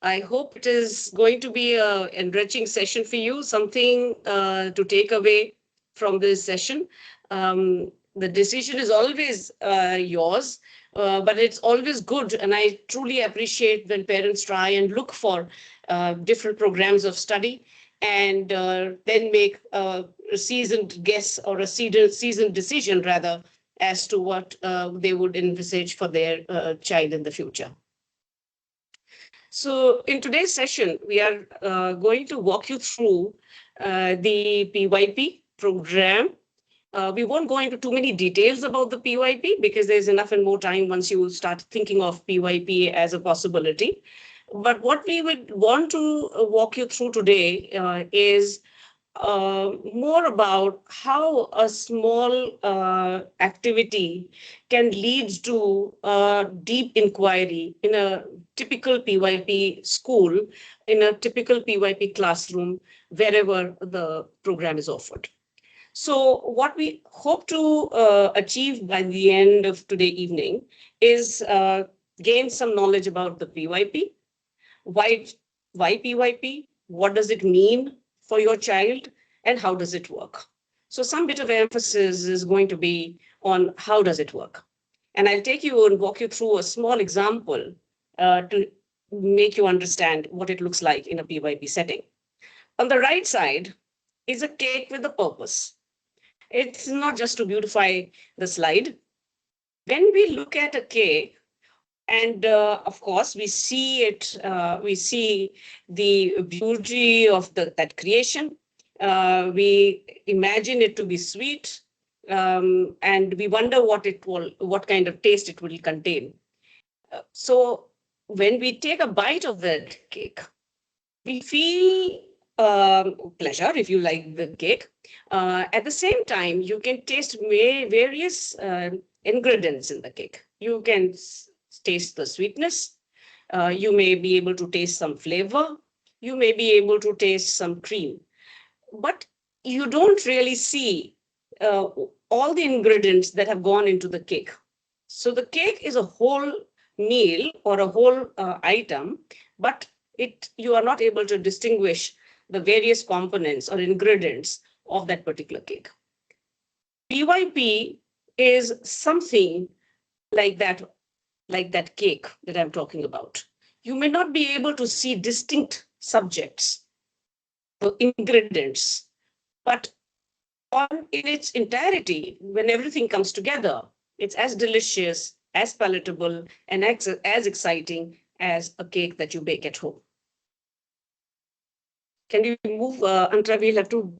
I hope it is going to be an enriching session for you, something to take away from this session. The decision is always yours, but it's always good. And I truly appreciate when parents try and look for different programs of study and then make a seasoned guess or a seasoned decision, rather, as to what they would envisage for their child in the future. So, in today's session, we are going to walk you through the PYP program. We won't go into too many details about the PYP because there's enough and more time once you start thinking of PYP as a possibility. But what we would want to walk you through today is more about how a small activity can lead to deep inquiry in a typical PYP school, in a typical PYP classroom, wherever the program is offered. So, what we hope to achieve by the end of today evening is gain some knowledge about the PYP. Why, why PYP? What does it mean for your child? And how does it work? So some bit of emphasis is going to be on how does it work. And I'll take you and walk you through a small example to make you understand what it looks like in a PYP setting. On the right side is a cake with a purpose. It's not just to beautify the slide. When we look at a cake, and of course we see the beauty of that creation. We imagine it to be sweet, and we wonder what kind of taste it will contain. So when we take a bite of that cake, we feel pleasure if you like the cake. At the same time, you can taste various ingredients in the cake. You can taste the sweetness. You may be able to taste some flavor. You may be able to taste some cream. But you don't really see uh, all the ingredients that have gone into the cake. So the cake is a whole meal or a whole item, but it you are not able to distinguish the various components or ingredients of that particular cake. PYP is something like that cake that I'm talking about. You may not be able to see distinct subjects, the ingredients, but on in its entirety, when everything comes together, it's as delicious, as palatable, and as exciting as a cake that you bake at home. Can you move, Antra? We'll have to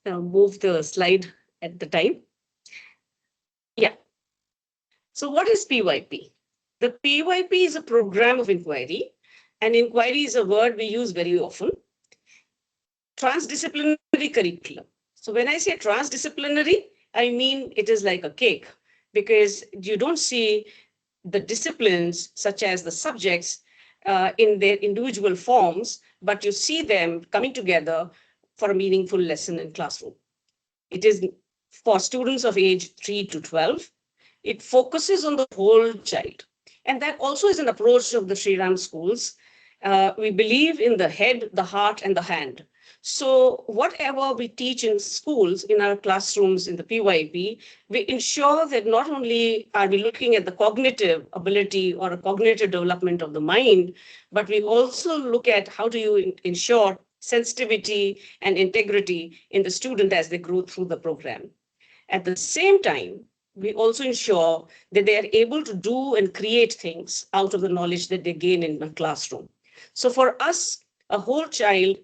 move the slide at the time. Yeah. So, what is PYP? The PYP is a program of inquiry, and inquiry is a word we use very often. Transdisciplinary curriculum. So when I say transdisciplinary, I mean it is like a cake because you don't see the disciplines such as the subjects in their individual forms, but you see them coming together for a meaningful lesson in classroom. It is for students of age 3 to 12. It focuses on the whole child. And that also is an approach of the Sri Ram schools. We believe in the head, the heart, and the hand. So whatever we teach in schools, in our classrooms, in the PYP, we ensure that not only are we looking at the cognitive ability or a cognitive development of the mind, but we also look at how do you ensure sensitivity and integrity in the student as they grow through the program. At the same time, we also ensure that they are able to do and create things out of the knowledge that they gain in the classroom. So for us, a whole child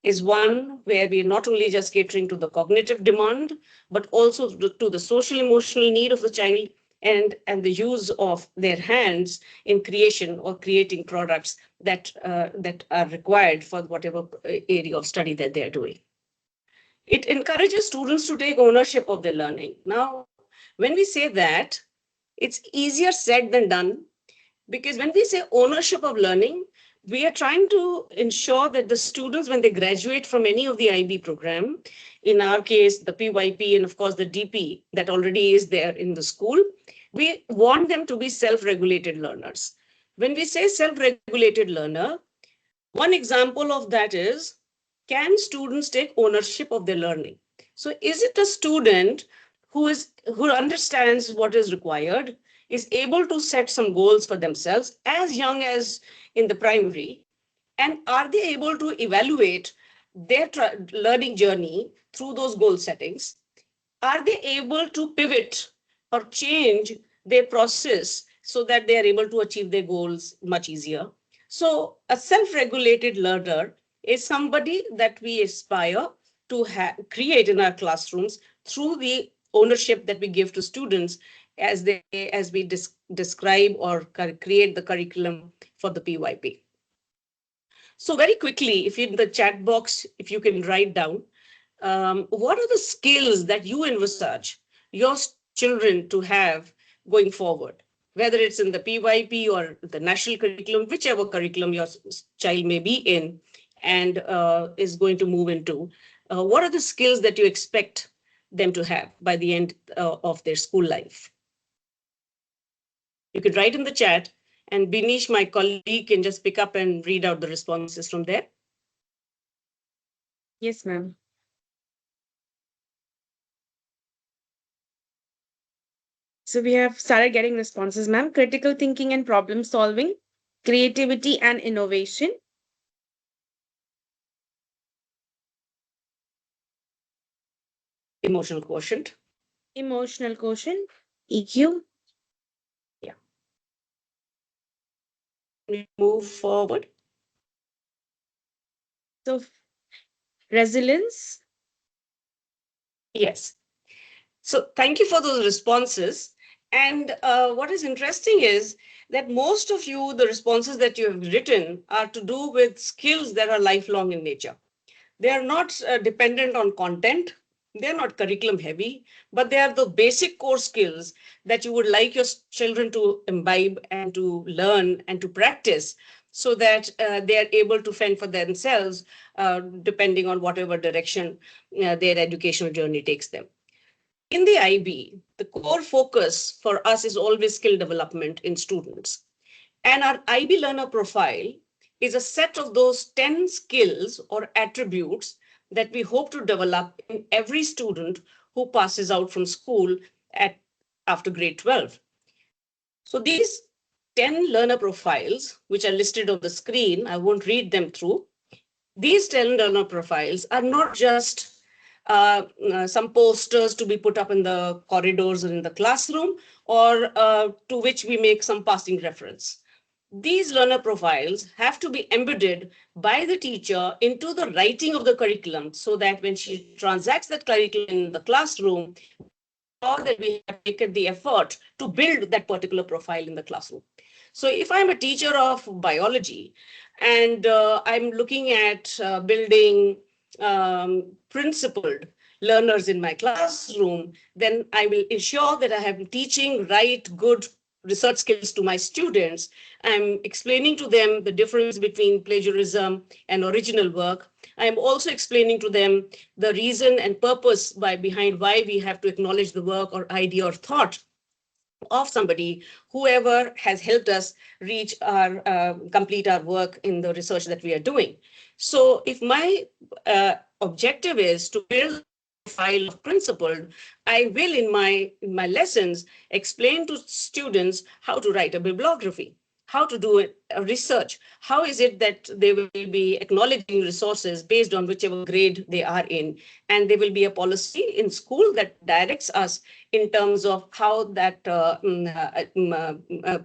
is one where we are not only just catering to the cognitive demand, but also to the social emotional need of the child and the use of their hands in creation or creating products that are required for whatever area of study that they are doing. It encourages students to take ownership of their learning. Now, when we say that, it's easier said than done because when we say ownership of learning, we are trying to ensure that the students, when they graduate from any of the IB program, in our case, the PYP and of course the DP that already is there in the school, we want them to be self-regulated learners. When we say self-regulated learner, One example of that is, can students take ownership of their learning? So is it a student who understands what is required, is able to set some goals for themselves as young as in the primary, and are they able to evaluate their learning journey through those goal settings? Are they able to pivot or change their process so that they are able to achieve their goals much easier? So, a self regulated learner is somebody that we aspire to create in our classrooms through the ownership that we give to students as we describe or create the curriculum for the PYP. So very quickly, if in the chat box, if you can write down, what are the skills that you envisage your children to have going forward, whether it's in the PYP or the national curriculum, whichever curriculum your child may be in and is going to move into? What are the skills that you expect them to have by the end of their school life? You could write in the chat, and Binish, my colleague, can just pick up and read out the responses from there. Yes, ma'am. So we have started getting responses, ma'am. Critical thinking and problem solving, creativity and innovation, Emotional quotient. emotional quotient, EQ. Yeah. We move forward. So resilience. Yes. So thank you for those responses. And what is interesting is that most of you, the responses that you have written are to do with skills that are lifelong in nature. They are not dependent on content. They're not curriculum heavy, but they are the basic core skills that you would like your children to imbibe and to learn and to practice so that they are able to fend for themselves depending on whatever direction their educational journey takes them. In the IB, the core focus for us is always skill development in students. And our IB learner profile is a set of those 10 skills or attributes that we hope to develop in every student who passes out from school at after grade 12. So these 10 learner profiles, which are listed on the screen, I won't read them through. These 10 learner profiles are not just some posters to be put up in the corridors or in the classroom, or to which we make some passing reference. These learner profiles have to be embedded by the teacher into the writing of the curriculum so that when she transacts that curriculum in the classroom, sure that we have taken the effort to build that particular profile in the classroom. So if I'm a teacher of biology and I'm looking at building principled learners in my classroom, then I will ensure that I am teaching right, good research skills to my students. I'm explaining to them the difference between plagiarism and original work. I'm also explaining to them the reason and purpose behind why we have to acknowledge the work or idea or thought of somebody, whoever has helped us reach our complete our work in the research that we are doing. So if my objective is to build a file of principled, I will in my lessons explain to students how to write a bibliography, how to do a research, how is it that they will be acknowledging resources based on whichever grade they are in, and there will be a policy in school that directs us in terms of how that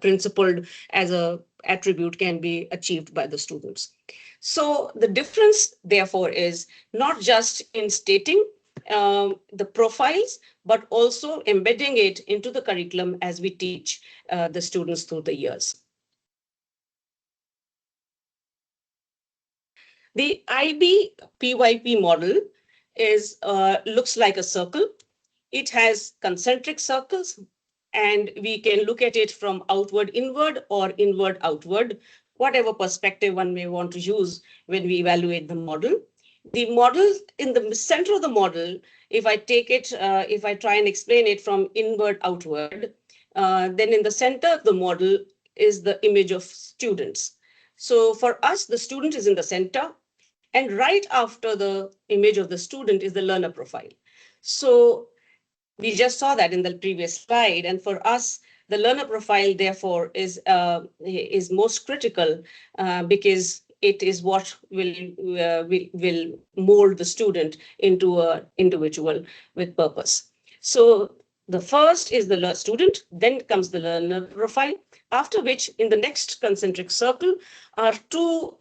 principled as a attribute can be achieved by the students. So the difference, therefore, is not just in stating the profiles, but also embedding it into the curriculum as we teach the students through the years. The IB PYP model is looks like a circle. It has concentric circles, and we can look at it from outward inward or inward outward, whatever perspective one may want to use when we evaluate the model. The model in the center of the model, if I take it, if I try and explain it from inward outward, then in the center of the model is the image of students. So for us, the student is in the center, and right after the image of the student is the learner profile. So we just saw that in the previous slide, and for us, the learner profile, therefore, is most critical because it is what will mold the student into an individual with purpose. So the first is the student, then comes the learner profile, after which in the next concentric circle are two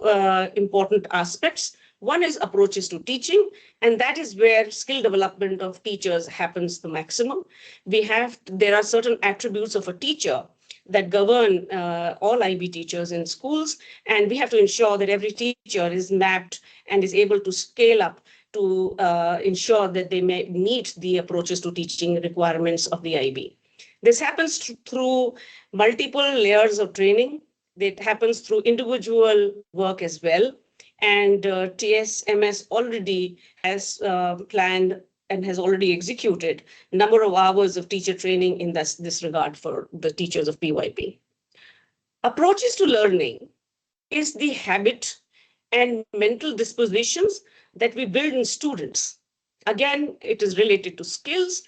important aspects. One is approaches to teaching, and that is where skill development of teachers happens the maximum. There are certain attributes of a teacher that govern all IB teachers in schools, and we have to ensure that every teacher is mapped and is able to scale up to ensure that they may meet the approaches to teaching requirements of the IB. This happens through multiple layers of training. It happens through individual work as well. And TSMS already has planned and has already executed a number of hours of teacher training in this regard for the teachers of PYP. Approaches to learning is the habit and mental dispositions that we build in students. Again, it is related to skills,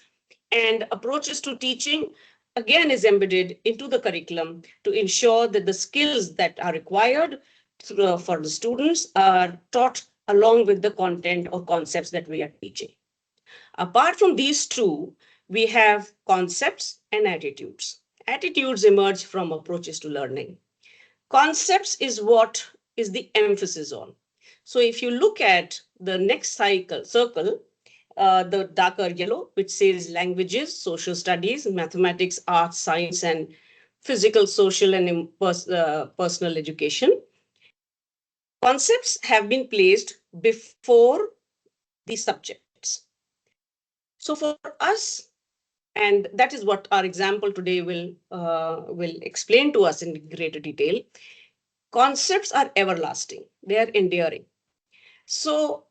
and approaches to teaching again is embedded into the curriculum to ensure that the skills that are required for the students are taught along with the content or concepts that we are teaching. Apart from these two, we have concepts and attitudes. Attitudes emerge from approaches to learning. Concepts is what is the emphasis on. So if you look at the next circle, the darker yellow, which says languages, social studies, mathematics, arts, science, and physical, social, and personal education. Concepts have been placed before the subjects. So for us, and that is what our example today will explain to us in greater detail, concepts are everlasting, they are enduring. So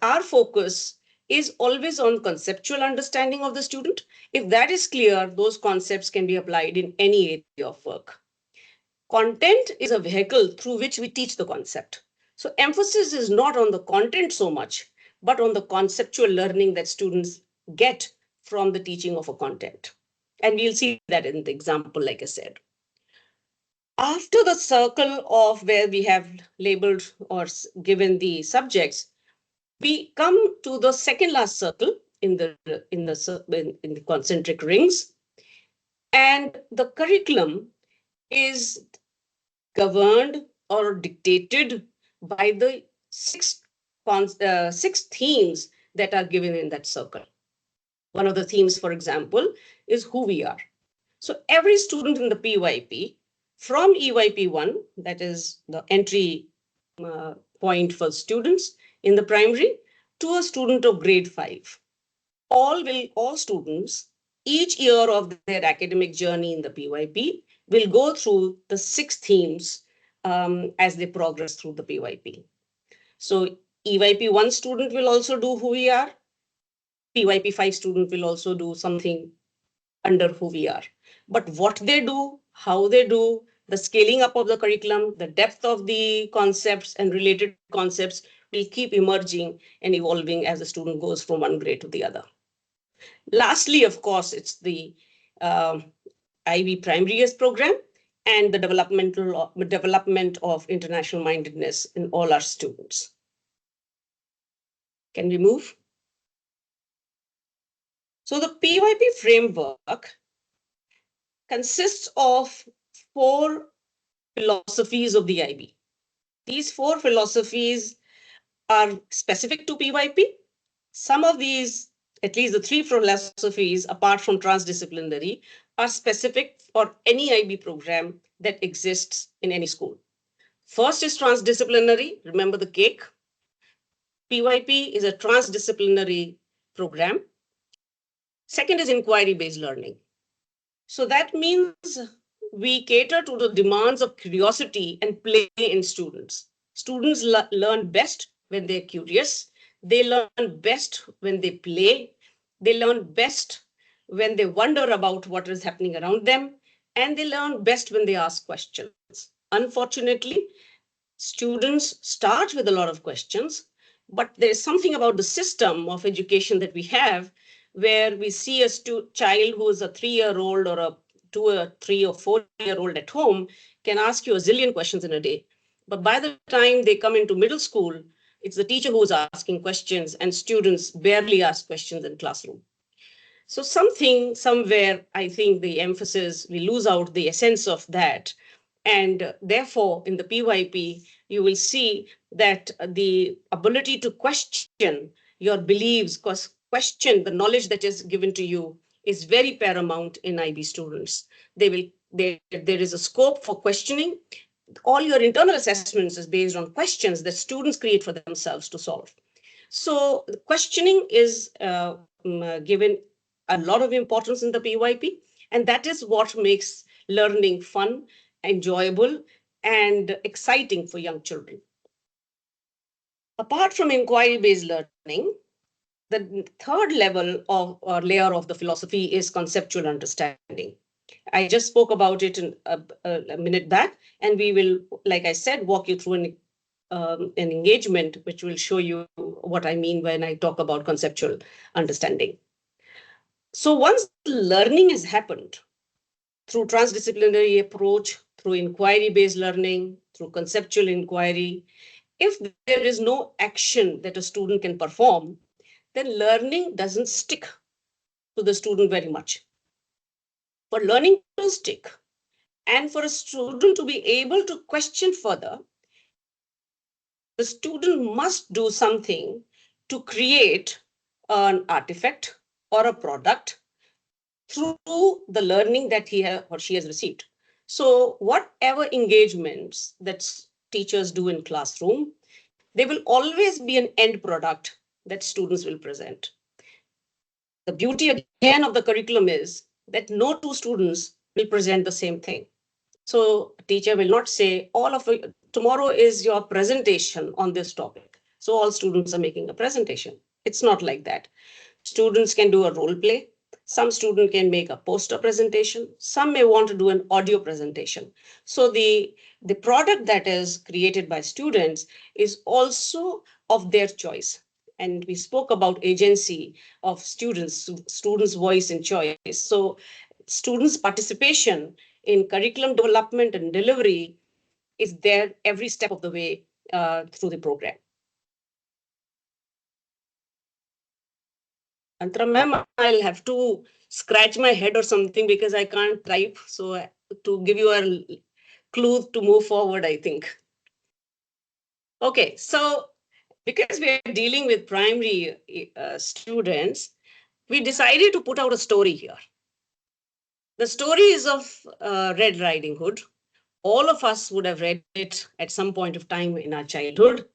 our focus is always on conceptual understanding of the student. If that is clear, those concepts can be applied in any area of work. Content is a vehicle through which we teach the concept. So emphasis is not on the content so much, but on the conceptual learning that students get from the teaching of a content. And we'll see that in the example, like I said. After the circle of where we have labeled or given the subjects, we come to the second last circle in the concentric rings, and the curriculum is governed or dictated by the six themes that are given in that circle. One of the themes, for example, is who we are. So every student in the PYP from EYP1, that is the entry point for students in the primary, to a student of grade 5. All students, each year of their academic journey in the PYP, will go through the 6 themes as they progress through the PYP. So EYP1 student will also do who we are. PYP5 student will also do something under who we are. But what they do, how they do, the scaling up of the curriculum, the depth of the concepts and related concepts will keep emerging and evolving as the student goes from one grade to the other. Lastly, of course, it's the IB primary years program and the development of international mindedness in all our students. Can we move? So the PYP framework consists of 4 philosophies of the IB. These 4 philosophies are specific to PYP. Some of these, at least the 3 philosophies, apart from transdisciplinary, are specific for any IB program that exists in any school. First is transdisciplinary. Remember the cake. PYP is a transdisciplinary program. Second is inquiry-based learning. So that means we cater to the demands of curiosity and play in students. Students learn best when they're curious. They learn best when they play. They learn best when they wonder about what is happening around them. And they learn best when they ask questions. Unfortunately, Students start with a lot of questions, but there's something about the system of education that we have where we see a child who is a 3-year-old or a 3 or 4-year-old at home can ask you a zillion questions in a day. But by the time they come into middle school, it's the teacher who's asking questions and students barely ask questions in classroom. So something somewhere, I think the emphasis, we lose out the essence of that. And therefore, in the PYP, you will see that the ability to question your beliefs, question the knowledge that is given to you is very paramount in IB students. There is a scope for questioning. All your internal assessments is based on questions that students create for themselves to solve. So questioning is given a lot of importance in the PYP, and that is what makes learning fun, enjoyable, and exciting for young children. Apart from inquiry-based learning, the third level of or layer of the philosophy is conceptual understanding. I just spoke about it in a minute back, and we will, like I said, walk you through an engagement which will show you what I mean when I talk about conceptual understanding. So once learning has happened through transdisciplinary approach, through inquiry-based learning, through conceptual inquiry, if there is no action that a student can perform, then learning doesn't stick to the student very much. For learning to stick and for a student to be able to question further, the student must do something to create an artifact or a product through the learning that he or she has received. So whatever engagements that teachers do in classroom, there will always be an end product that students will present. The beauty again of the curriculum is that no two students will present the same thing. So a teacher will not say, all of you, tomorrow is your presentation on this topic. So all students are making a presentation. It's not like that. Students can do a role play. Some student can make a poster presentation. Some may want to do an audio presentation. So the product that is created by students is also of their choice. And we spoke about agency of students' voice and choice. So students' participation in curriculum development and delivery is there every step of the way through the program. Antara ma'am, I'll have to scratch my head or something because I can't type. So to give you a clue to move forward, I think. Okay, so because we are dealing with primary students, we decided to put out a story here. The story is of Red Riding Hood. All of us would have read it at some point of time in our childhood.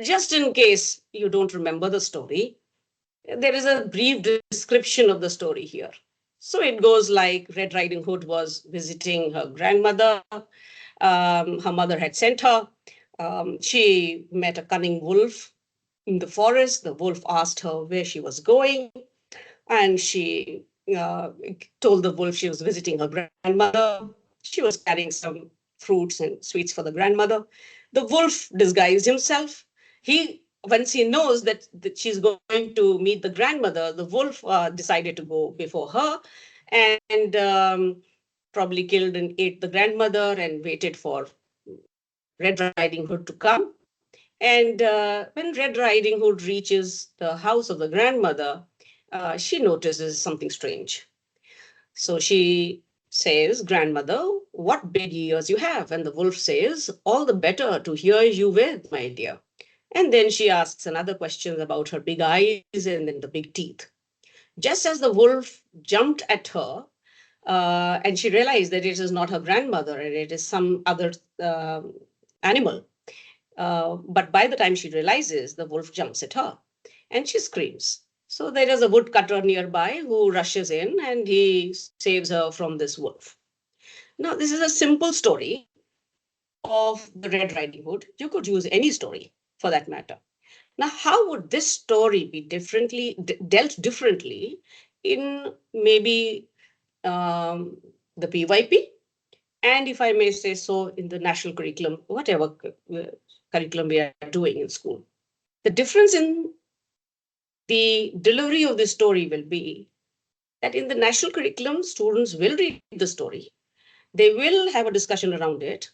Just in case you don't remember the story, there is a brief description of the story here. So it goes like Red Riding Hood was visiting her grandmother. Her mother had sent her. She met a cunning wolf in the forest. The wolf asked her where she was going, and she told the wolf she was visiting her grandmother. She was carrying some fruits and sweets for the grandmother. The wolf disguised himself. Once he knows that she's going to meet the grandmother, the wolf decided to go before her and probably killed and ate the grandmother and waited for Red Riding Hood to come. And when Red Riding Hood reaches the house of the grandmother, she notices something strange. So she says, Grandmother, what big ears you have? And the wolf says, all the better to hear you with, my dear. And then she asks another question about her big eyes and then the big teeth. Just as the wolf jumped at her, and she realized that it is not her grandmother and it is some other animal. But by the time she realizes, the wolf jumps at her and she screams. So there is a woodcutter nearby who rushes in and he saves her from this wolf. Now, this is a simple story of the Red Riding Hood. You could use any story for that matter. Now, how would this story be dealt differently in maybe the PYP and if I may say so, in the national curriculum, whatever curriculum we are doing in school. The difference in the delivery of the story will be that in the national curriculum, students will read the story, they will have a discussion around it,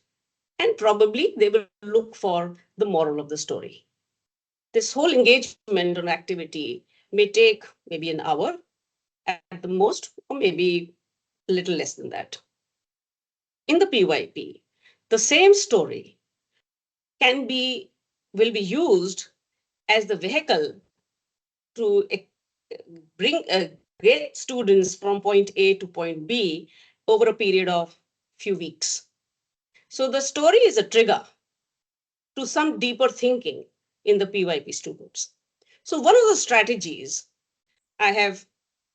and probably they will look for the moral of the story. This whole engagement or activity may take maybe an hour at the most, or maybe a little less than that. In the PYP, the same story can be will be used as the vehicle to get students from point A to point B over a period of few weeks. So the story is a trigger to some deeper thinking in the PYP students. So one of the strategies I have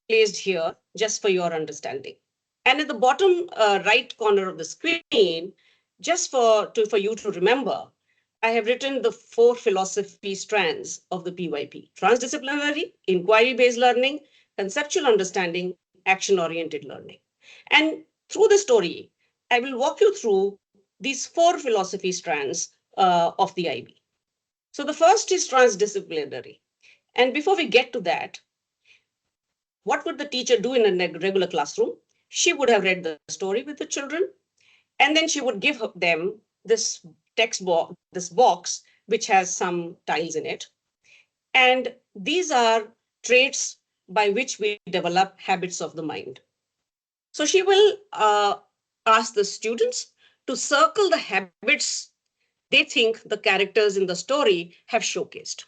placed here just for your understanding. And at the bottom right corner of the screen, just for you to remember, I have written the 4 philosophy strands of the PYP: transdisciplinary, inquiry-based learning, conceptual understanding, action-oriented learning. And through the story, I will walk you through these 4 philosophy strands of the IB. So the first is transdisciplinary. And before we get to that, what would the teacher do in a regular classroom? She would have read the story with the children, and then she would give them this text box, this box, which has some tiles in it. And these are traits by which we develop habits of the mind. So she will ask the students to circle the habits they think the characters in the story have showcased.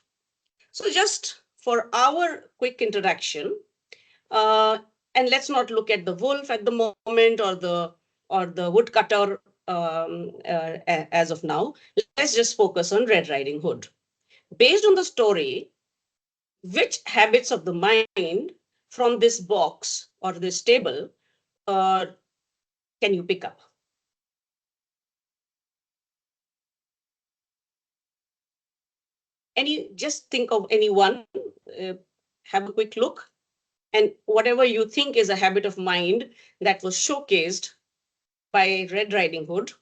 So just for our quick introduction, uh, and let's not look at the wolf at the moment, or the woodcutter as of now. Let's just focus on Red Riding Hood. Based on the story, which habits of the mind from this box or this table uh, can you pick up? Just think of any one, have a quick look, and whatever you think is a habit of mind that was showcased by Red Riding Hood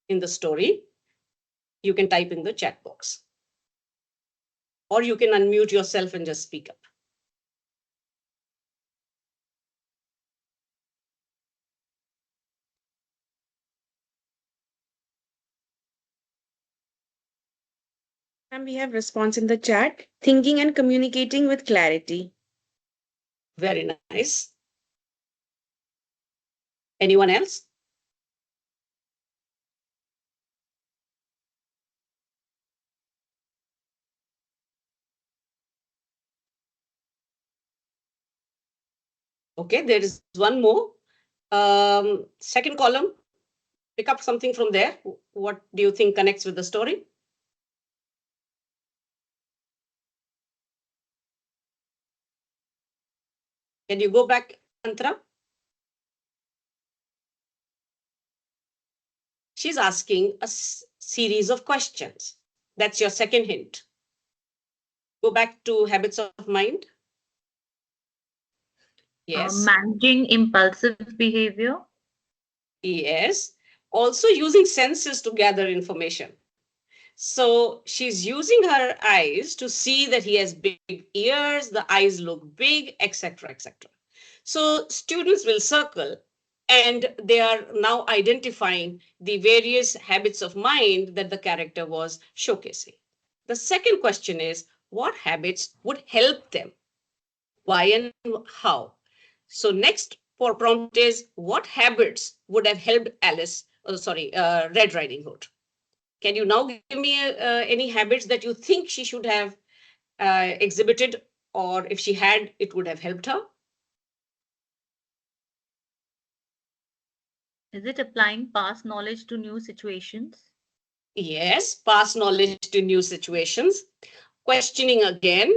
in the story, you can type in the chat box. Or you can unmute yourself and just speak up. And we have response in the chat: thinking and communicating with clarity. Very nice. Anyone else? Okay, there is one more. Second column, pick up something from there. What do you think connects with the story? Can you go back, Antra? She's asking a series of questions. That's your second hint. Go back to habits of mind. Yes. Managing impulsive behavior. Yes. Also using senses to gather information. So she's using her eyes to see that he has big ears, the eyes look big, etc., etc. So students will circle, and they are now identifying the various habits of mind that the character was showcasing. The second question is, what habits would help them? Why and how? So next for prompt is, what habits would have helped Red Riding Hood? Can you now give me any habits that you think she should have exhibited, or if she had, it would have helped her? Is it applying past knowledge to new situations? Yes, pass knowledge to new situations. Questioning again,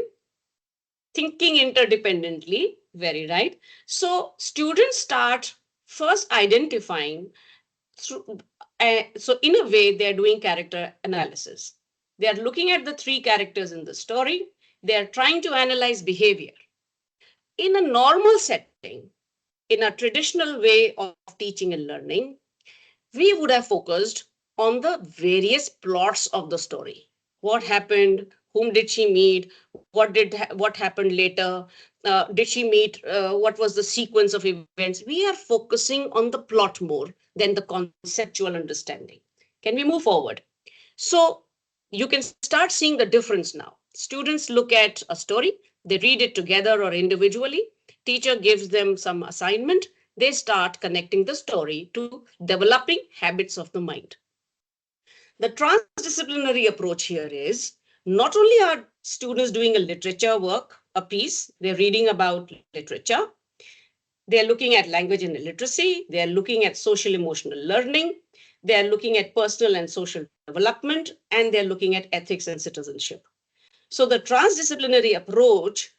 thinking interdependently, very right. So students start first identifying through, so in a way, they're doing character analysis. They are looking at the 3 characters in the story. They are trying to analyze behavior. In a normal setting, in a traditional way of teaching and learning, we would have focused on the various plots of the story. What happened? Whom did she meet? What happened later? Did she meet? What was the sequence of events? We are focusing on the plot more than the conceptual understanding. Can we move forward? So you can start seeing the difference now. Students look at a story, they read it together or individually. Teacher gives them some assignment. They start connecting the story to developing habits of the mind. The transdisciplinary approach here is not only are students doing a literature work, a piece, they're reading about literature, they're looking at language and literacy, they're looking at social emotional learning, they're looking at personal and social development, and they're looking at ethics and citizenship. So the transdisciplinary approach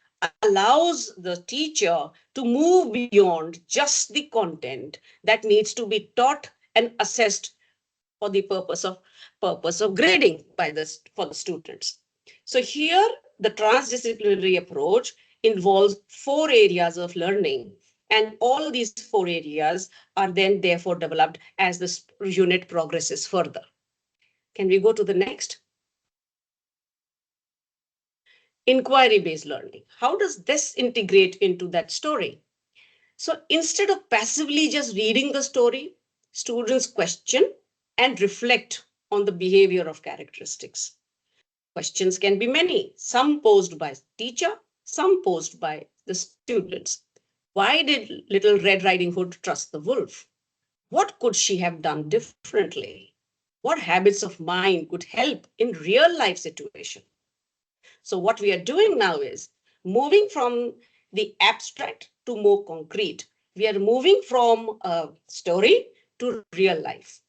allows the teacher to move beyond just the content that needs to be taught and assessed for the purpose of grading by this for the students. So here the transdisciplinary approach involves four areas of learning, and all these four areas are then therefore developed as this unit progresses further. Can we go to the next? Inquiry based learning. How does this integrate into that story? So instead of passively just reading the story, students question and reflect on the behavior of characteristics. Questions can be many, some posed by teacher, some posed by the students. Why did little Red Riding Hood trust the wolf? What could she have done differently? What habits of mind could help in real life situation? So what we are doing now is moving from the abstract to more concrete. We are moving from a story to real life.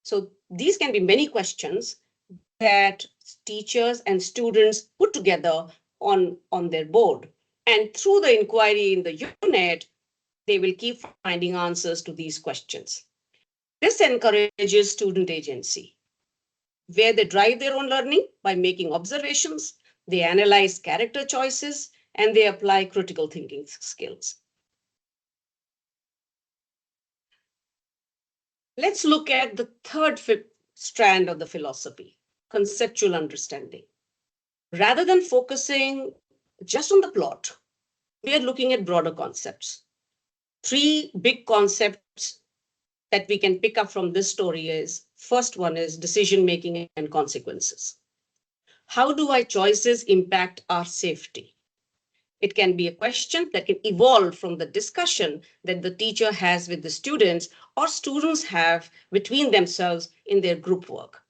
So these can be many questions that teachers and students put together on their board. And through the inquiry in the unit, they will keep finding answers to these questions. This encourages student agency, where they drive their own learning by making observations, they analyze character choices, and they apply critical thinking skills. Let's look at the third strand of the philosophy, conceptual understanding. Rather than focusing just on the plot, we are looking at broader concepts. Three big concepts that we can pick up from this story is, first one is decision making and consequences. How do our choices impact our safety? It can be a question that can evolve from the discussion that the teacher has with the students or students have between themselves in their group work.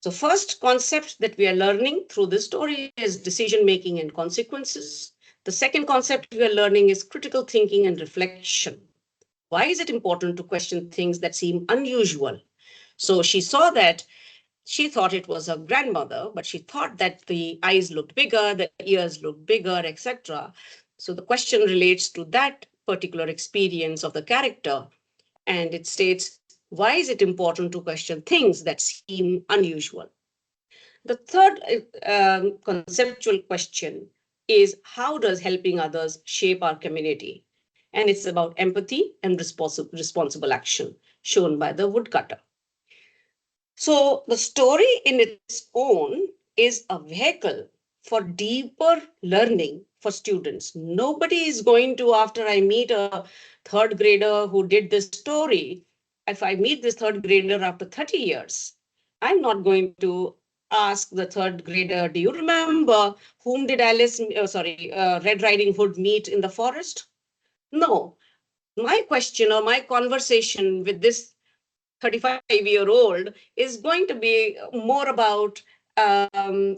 So first concept that we are learning through this story is decision making and consequences. The second concept we are learning is critical thinking and reflection. Why is it important to question things that seem unusual? So she saw that she thought it was her grandmother, but she thought that the eyes looked bigger, the ears looked bigger, etc. So the question relates to that particular experience of the character. And it states, why is it important to question things that seem unusual? The third conceptual question is, how does helping others shape our community? And it's about empathy and responsible action, shown by the woodcutter. So the story in its own is a vehicle for deeper learning for students. Nobody is going to, after I meet a third grader who did this story, if I meet this third grader after 30 years, I'm not going to ask the third grader, do you remember whom did Red Riding Hood meet in the forest? No, my question or my conversation with this 35-year-old is going to be more about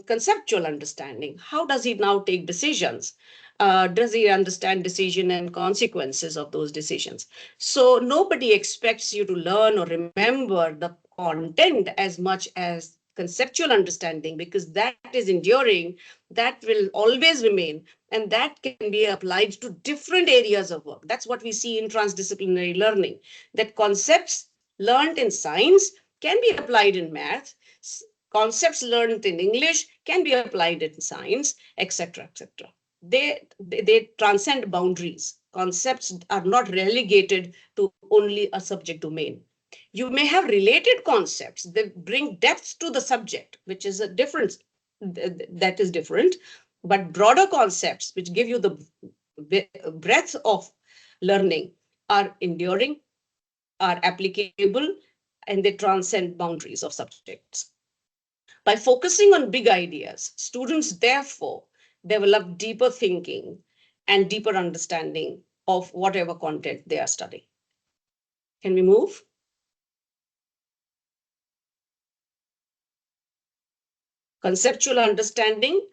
conceptual understanding. How does he now take decisions? Does he understand decision and consequences of those decisions? So nobody expects you to learn or remember the content as much as conceptual understanding, because that is enduring, that will always remain, and that can be applied to different areas of work. That's what we see in transdisciplinary learning, that concepts learned in science can be applied in math, concepts learned in English can be applied in science, etc., etc. They transcend boundaries. Concepts are not relegated to only a subject domain. You may have related concepts that bring depth to the subject, which is a difference that is different, but broader concepts which give you the breadth of learning are enduring, are applicable, and they transcend boundaries of subjects. By focusing on big ideas, students therefore develop deeper thinking and deeper understanding of whatever content they are studying. Can we move? Conceptual understanding.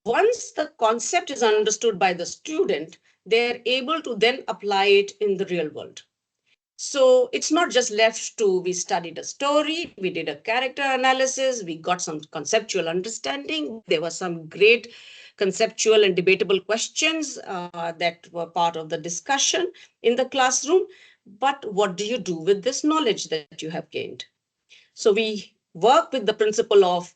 Once the concept is understood by the student, they're able to then apply it in the real world. So it's not just left to, we studied a story, we did a character analysis, we got some conceptual understanding. There were some great conceptual and debatable questions that were part of the discussion in the classroom. But what do you do with this knowledge that you have gained? So we work with the principle of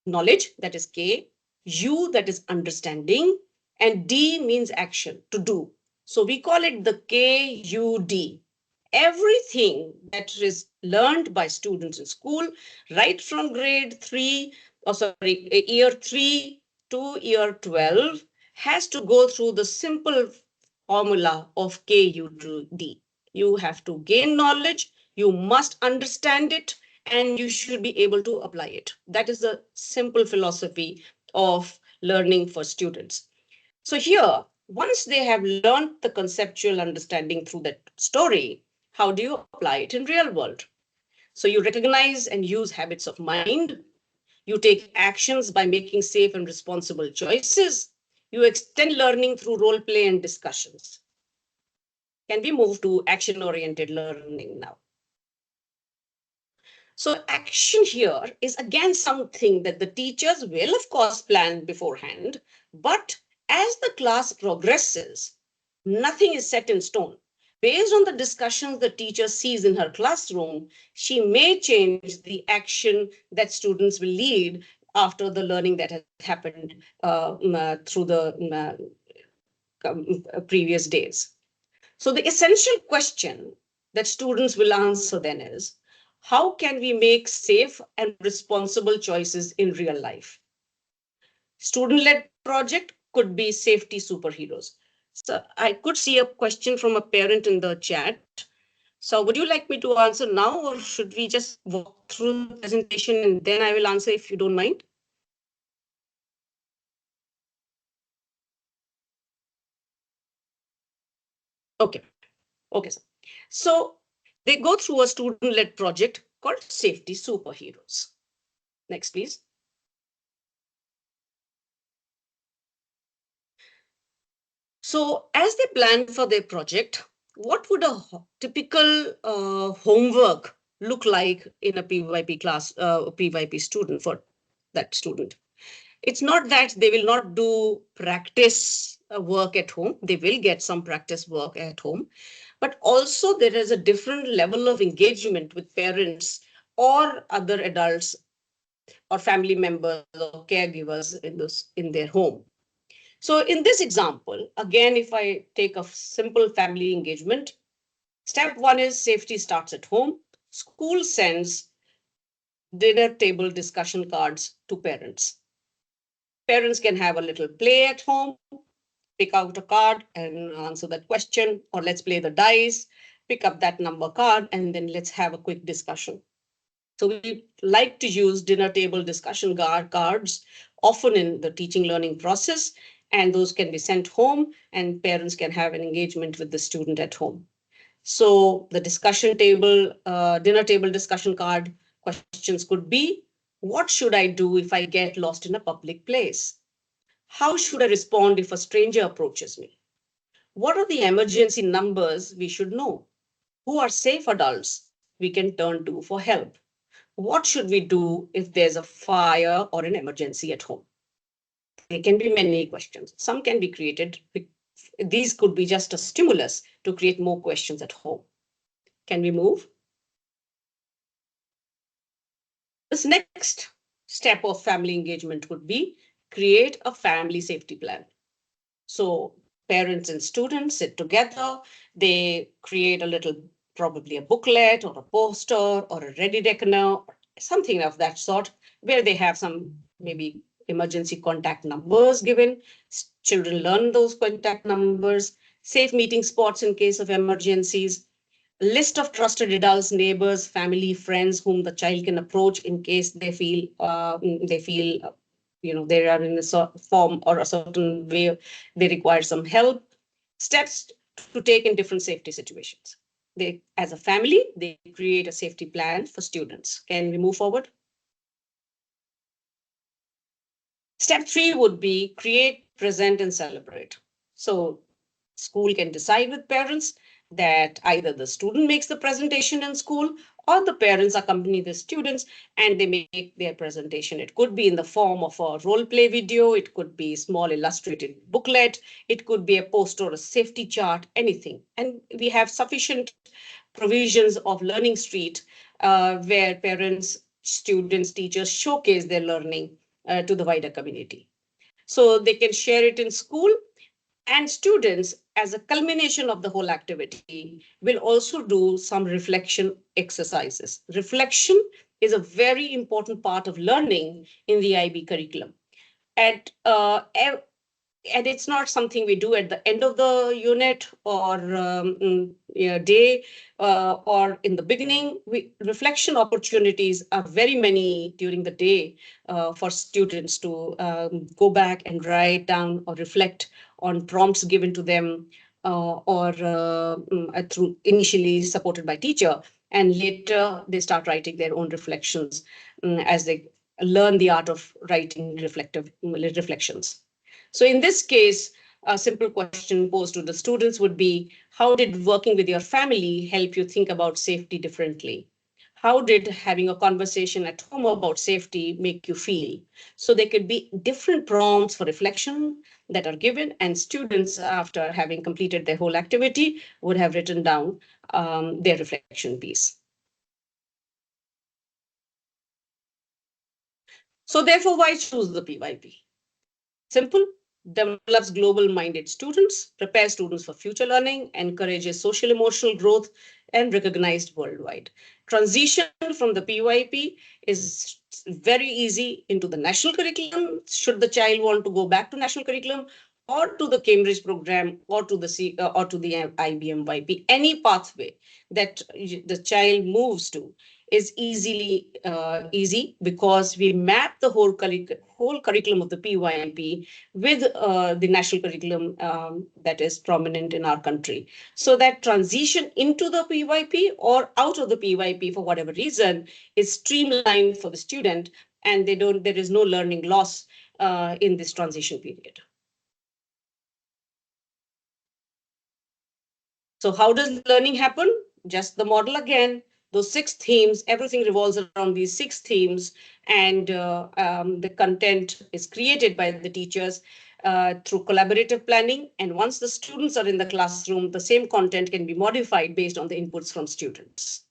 knowledge, that is K, U, that is understanding, and D means action, to do. So we call it the KUD. Everything that is learned by students in school, right from grade 3, year 3 to year 12, has to go through the simple formula of KUD. You have to gain knowledge, you must understand it, and you should be able to apply it. That is the simple philosophy of learning for students. So here, once they have learned the conceptual understanding through that story, how do you apply it in real world? So you recognize and use habits of mind. You take actions by making safe and responsible choices. You extend learning through role play and discussions. Can we move to action-oriented learning now? So action here is again something that the teachers will of course plan beforehand, but as the class progresses, nothing is set in stone. Based on the discussions the teacher sees in her classroom, she may change the action that students will lead after the learning that has happened through the previous days. So the essential question that students will answer then is, how can we make safe and responsible choices in real life? Student-led project could be safety superheroes. So I could see a question from a parent in the chat. So would you like me to answer now, or should we just walk through the presentation and then I will answer if you don't mind? Okay, okay, sir. So they go through a student-led project called Safety Superheroes. Next, please. So as they plan for their project, what would a typical homework look like in a PYP class, a PYP student for that student? It's not that they will not do practice work at home. They will get some practice work at home, but also there is a different level of engagement with parents or other adults or family members or caregivers in their home. So in this example, again, if I take a simple family engagement, step one is safety starts at home. School sends dinner table discussion cards to parents. Parents can have a little play at home, pick out a card and answer that question, or let's play the dice, pick up that number card, and then let's have a quick discussion. So we like to use dinner table discussion cards often in the teaching learning process, and those can be sent home and parents can have an engagement with the student at home. So the discussion table, dinner table discussion card questions could be, what should I do if I get lost in a public place? How should I respond if a stranger approaches me? What are the emergency numbers we should know? Who are safe adults we can turn to for help? What should we do if there's a fire or an emergency at home? There can be many questions. Some can be created. These could be just a stimulus to create more questions at home. Can we move? This next step of family engagement would be create a family safety plan. So parents and students sit together, they create a little probably a booklet or a poster or a ready reckoner, something of that sort, where they have some maybe emergency contact numbers given. Children learn those contact numbers, safe meeting spots in case of emergencies, list of trusted adults, neighbors, family, friends whom the child can approach in case they feel they are in a form or a certain way they require some help. Steps to take in different safety situations. They, as a family, they create a safety plan for students. Can we move forward? Step 3 would be create, present, and celebrate. So school can decide with parents that either the student makes the presentation in school or the parents accompany the students and they make their presentation. It could be in the form of a role play video, it could be small illustrated booklet, it could be a poster or a safety chart, anything. And we have sufficient provisions of Learning Street where parents, students, teachers showcase their learning to the wider community. So they can share it in school, and students, as a culmination of the whole activity, will also do some reflection exercises. Reflection is a very important part of learning in the IB curriculum. And and it's not something we do at the end of the unit or day or in the beginning. Reflection opportunities are very many during the day for students to go back and write down or reflect on prompts given to them or through initially supported by teacher, and later they start writing their own reflections as they learn the art of writing reflective reflections. So in this case, a simple question posed to the students would be, how did working with your family help you think about safety differently? How did having a conversation at home about safety make you feel? So there could be different prompts for reflection that are given, and students, after having completed their whole activity, would have written down their reflection piece. So therefore, why choose the PYP? Simple, develops global minded students, prepares students for future learning, encourages social emotional growth, and recognized worldwide. Transition from the PYP is very easy into the national curriculum. Should the child want to go back to national curriculum or to the Cambridge program or to the IBM-YP, any pathway that the child moves to is easy because we map the whole curriculum of the PYP with the national curriculum that is prominent in our country. So that transition into the PYP or out of the PYP for whatever reason is streamlined for the student, and there is no learning loss in this transition period. So how does learning happen? Just the model again. Those 6 themes, everything revolves around these 6 themes, and the content is created by the teachers through collaborative planning. And once the students are in the classroom, the same content can be modified based on the inputs from students.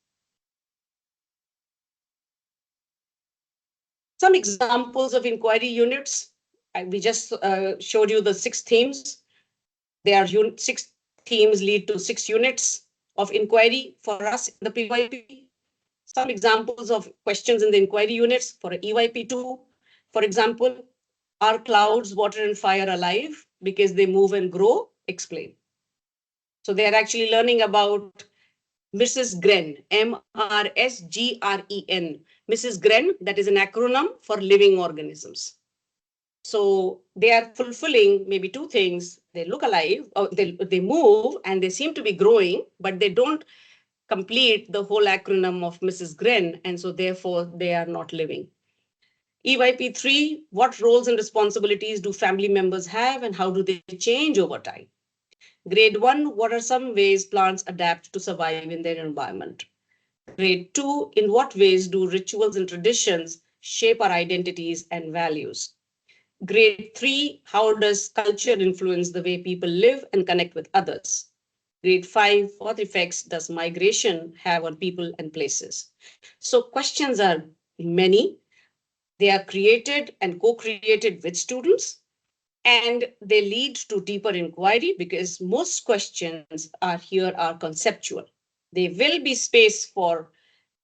Some examples of inquiry units. We just showed you the 6 themes. There are 6 themes lead to 6 units of inquiry for us in the PYP. Some examples of questions in the inquiry units for EYP2. For example, are clouds, water, and fire alive because they move and grow? Explain. So they are actually learning about Mrs. Gren, MRSGREN. Mrs. Gren, that is an acronym for living organisms. So they are fulfilling maybe 2 things. They look alive, or they move, and they seem to be growing, but they don't complete the whole acronym of Mrs. Gren, and so therefore they are not living. EYP3, what roles and responsibilities do family members have and how do they change over time? Grade 1, what are some ways plants adapt to survive in their environment? Grade 2, in what ways do rituals and traditions shape our identities and values? Grade 3, how does culture influence the way people live and connect with others? Grade 5, what effects does migration have on people and places? So questions are many. They are created and co-created with students, and they lead to deeper inquiry because most questions are conceptual. There will be space for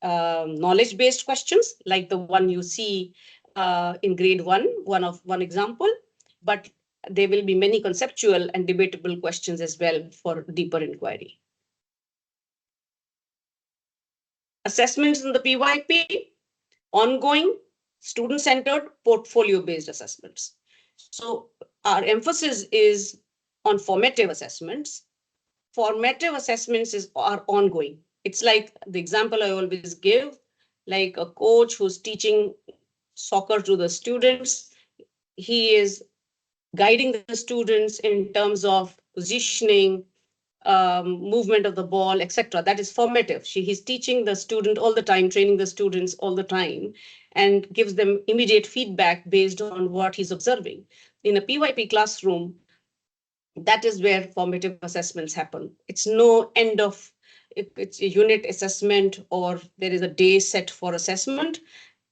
knowledge-based questions, like the one you see in grade one example, but there will be many conceptual and debatable questions as well for deeper inquiry. Assessments in the PYP, ongoing, student-centered, portfolio-based assessments. So our emphasis is on formative assessments. Formative assessments are ongoing. It's like the example I always give, like a coach who's teaching soccer to the students. He is guiding the students in terms of positioning, movement of the ball, etc. That is formative. He's teaching the student all the time, training the students all the time, and gives them immediate feedback based on what he's observing. In a PYP classroom, that is where formative assessments happen. It's no end of, it's a unit assessment or there is a day set for assessment.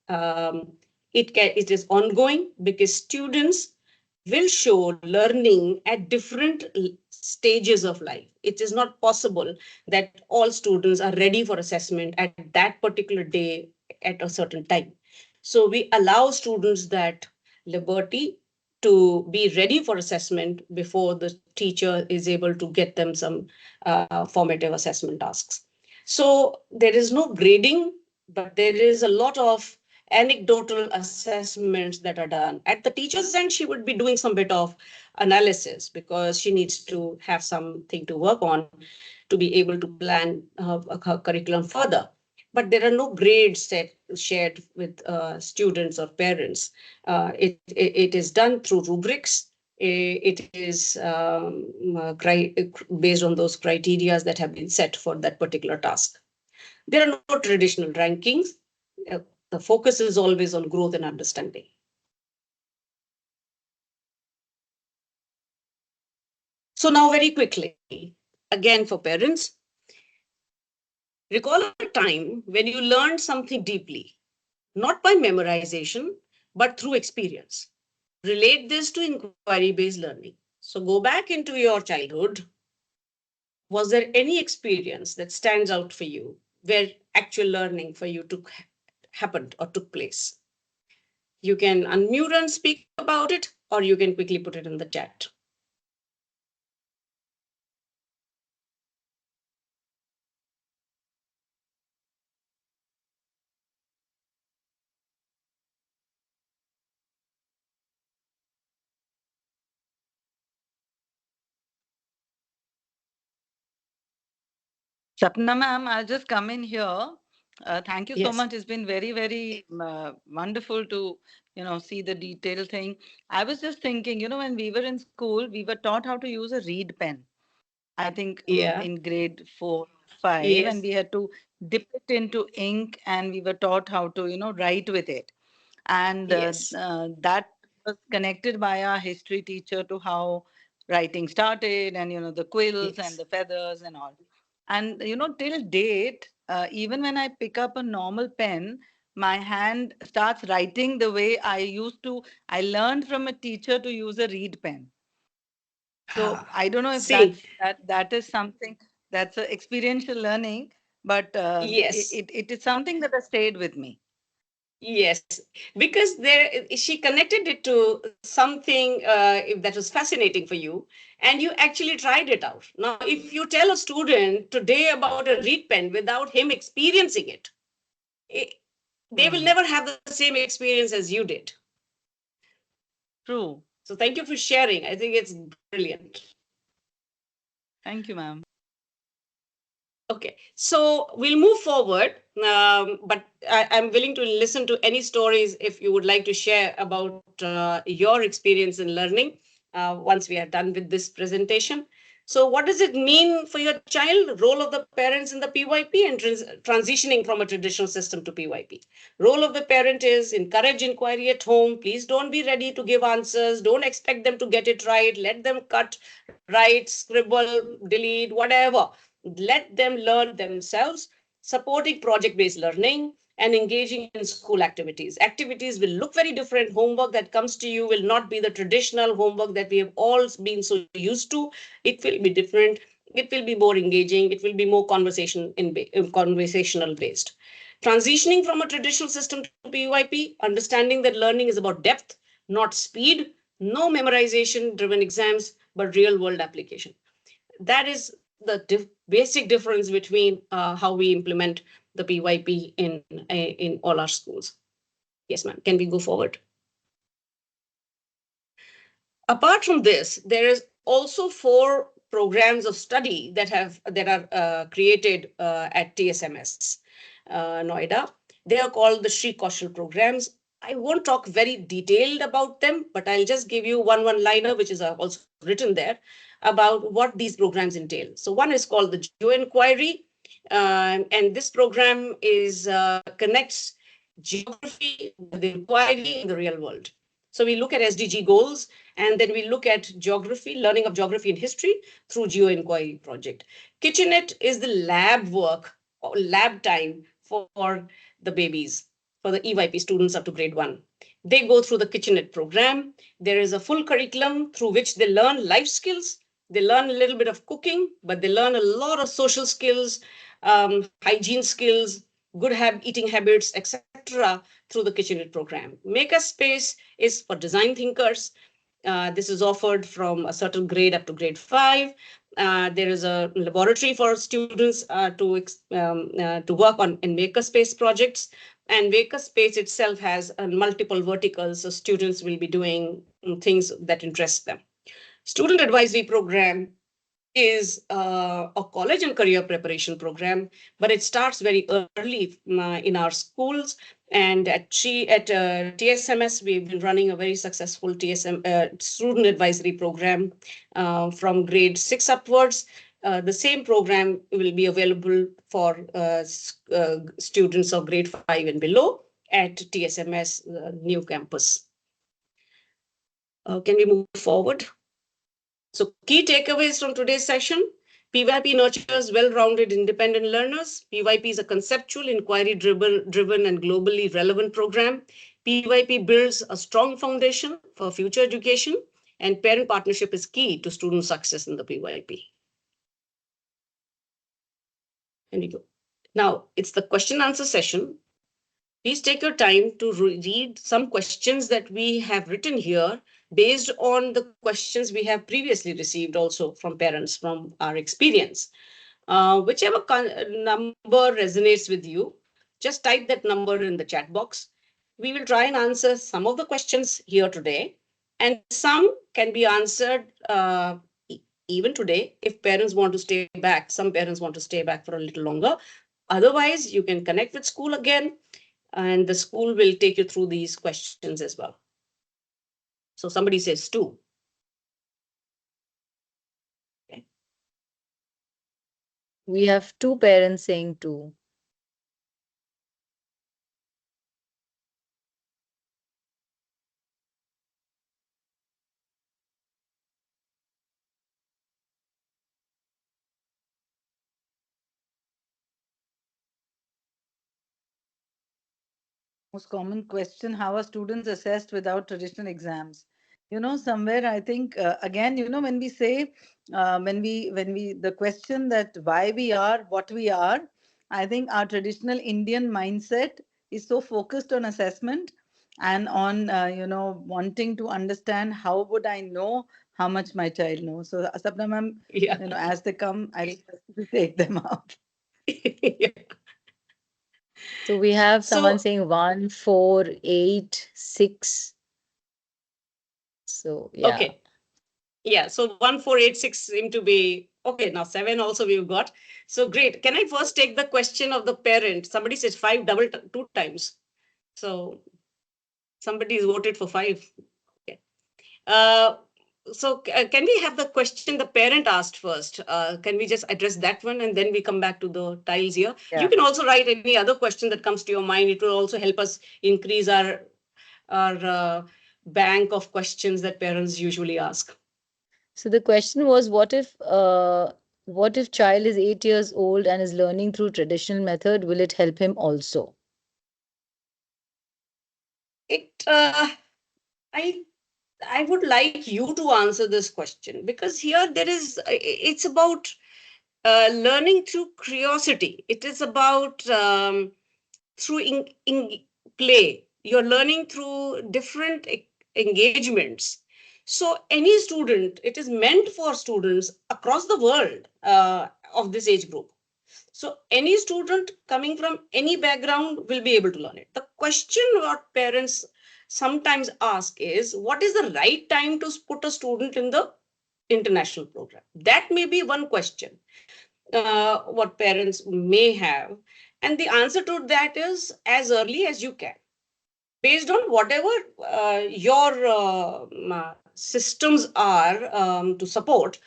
Um, it is ongoing because students will show learning at different stages of life. It is not possible that all students are ready for assessment at that particular day at a certain time. So we allow students that liberty to be ready for assessment before the teacher is able to get them some formative assessment tasks. So there is no grading, but there is a lot of anecdotal assessments that are done. At the teacher's end, she would be doing some bit of analysis because she needs to have something to work on to be able to plan her curriculum further. But there are no grades shared with students or parents. It is done through rubrics. It is based on those criteria that have been set for that particular task. There are no traditional rankings. Uh, the focus is always on growth and understanding. So now very quickly, again for parents, recall a time when you learned something deeply, not by memorization, but through experience. Relate this to inquiry-based learning. So go back into your childhood. Was there any experience that stands out for you where actual learning for you happened or took place? You can unmute and speak about it, or you can quickly put it in the chat. Sapna ma'am, I'll just come in here. Thank you so Yes. much. It's been very, very wonderful to, see the detailed thing. I was just thinking, when we were in school, we were taught how to use a reed pen. I think Yeah. in grade 4, 5, and Yes. we had to dip it into ink, and we were taught how to, write with it. And Yes. that was connected by our history teacher to how writing started, and the quills and Yes. the feathers and all. And till date, even when I pick up a normal pen, my hand starts writing the way I used to. I learned from a teacher to use a reed pen. So Ah, I don't know if see, that is something that's a experiential learning, but yes. it is something that has stayed with me. Yes, because she connected it to something that was fascinating for you, and you actually tried it out. Now, if you tell a student today about a reed pen without him experiencing it, they will Hmm. never have the same experience as you did. True. So, thank you for sharing. I think it's brilliant. Thank you, ma'am. Okay, so we'll move forward, but I'm willing to listen to any stories if you would like to share about your experience in learning once we are done with this presentation. So what does it mean for your child, role of the parents in the PYP and transitioning from a traditional system to PYP? Role of the parent is encourage inquiry at home. Please don't be ready to give answers. Don't expect them to get it right. Let them cut, write, scribble, delete, whatever. Let them learn themselves, supporting project-based learning and engaging in school activities. Activities will look very different. Homework that comes to you will not be the traditional homework that we have all been so used to. It will be different. it will be more engaging, it will be more conversational based. Transitioning from a traditional system to PYP, understanding that learning is about depth, not speed, no memorization driven exams, but real world application. That is the basic difference between how we implement the PYP in all our schools. Yes, ma'am. Can we go forward? Apart from this, there is also 4 programs of study that are created at TSMS Noida. They are called the Shri Kaushal programs. I won't talk very detailed about them, but I'll just give you one-liner, which is also written there, about what these programs entail. So one is called the Geo Inquiry, and this program is connects geography with inquiry in the real world. So we look at SDG goals, and then we look at geography, learning of geography and history through Geo Inquiry project. Kitchenette is the lab work or lab time for the babies, for the EYP students up to grade 1. They go through the Kitchenette program. There is a full curriculum through which they learn life skills. They learn a little bit of cooking, but they learn a lot of social skills, hygiene skills, good eating habits, etc. through the Kitchenette program. Makerspace is for design thinkers. This is offered from a certain grade up to grade 5. There is a laboratory for students to work on in makerspace projects. And makerspace itself has multiple verticals, so students will be doing things that interest them. Student advisory program is a college and career preparation program, but it starts very early in our schools. And at TSMS, we've been running a very successful student advisory program from grade 6 upwards. The same program will be available for students of grade 5 and below at TSMS new campus. Can we move forward? So key takeaways from today's session: PYP nurtures well-rounded independent learners. PYP is a conceptual, inquiry-driven and globally relevant program. PYP builds a strong foundation for future education, and parent partnership is key to student success in the PYP. Here we go. Now, it's the question answer session. Please take your time to read some questions that we have written here based on the questions we have previously received also from parents from our experience. Whichever number resonates with you, just type that number in the chat box. We will try and answer some of the questions here today, and some can be answered even today if parents want to stay back. Some parents want to stay back for a little longer. Otherwise, you can connect with school again, and the school will take you through these questions as well. So somebody says 2. Okay. We have 2 parents saying 2. Most common question: how are students assessed without traditional exams? Somewhere I think again, when we say when we the question that why we are what we are, I think our traditional Indian mindset is so focused on assessment and on wanting to understand how would I know how much my child knows. So Sapna ma'am, Yeah. as they come, I'll take them out. Yeah. So we have someone So, saying 1, 4, 8, 6. So yeah. okay. Yeah, so 1486 seem to be okay. Now 7 also we've got. So great. Can I first take the question of the parent? Somebody says 5 2 times. So somebody has voted for 5. Okay. So can we have the question the parent asked first? Can we just address that one and then we come back to the tiles here? Yeah. You can also write any other question that comes to your mind. It will also help us increase our bank of questions that parents usually ask. So the question was, what if child is 8 years old and is learning through traditional method? Will it help him also? I would like you to answer this question, because here it's about learning through curiosity. It is about through play. You're learning through different engagements. So any student, it is meant for students across the world of this age group. So any student coming from any background will be able to learn it. The question what parents sometimes ask is, what is the right time to put a student in the international program? That may be one question what parents may have. And the answer to that is as early as you can, based on whatever your systems are to support,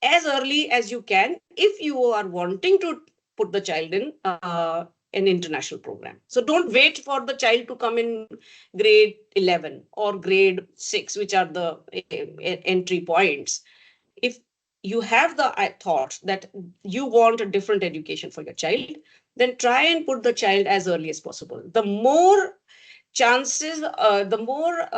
as early as you can, if you are wanting to put the child in an international program. So don't wait for the child to come in grade 11 or grade 6, which are the entry points. If you have the thought that you want a different education for your child, then try and put the child as early as possible. The more chances, the more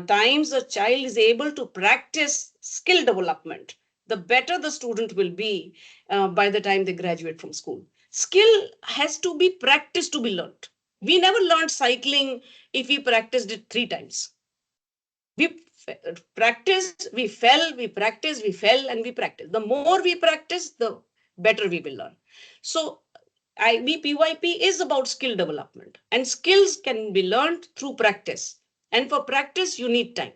times a child is able to practice skill development, the better the student will be by the time they graduate from school. Skill has to be practiced to be learned. We never learned cycling if we practiced it 3 times. We practice, we fell, we practice, we fell, and we practice. The more we practice, the better we will learn. So PYP is about skill development, and skills can be learned through practice. And for practice, you need time.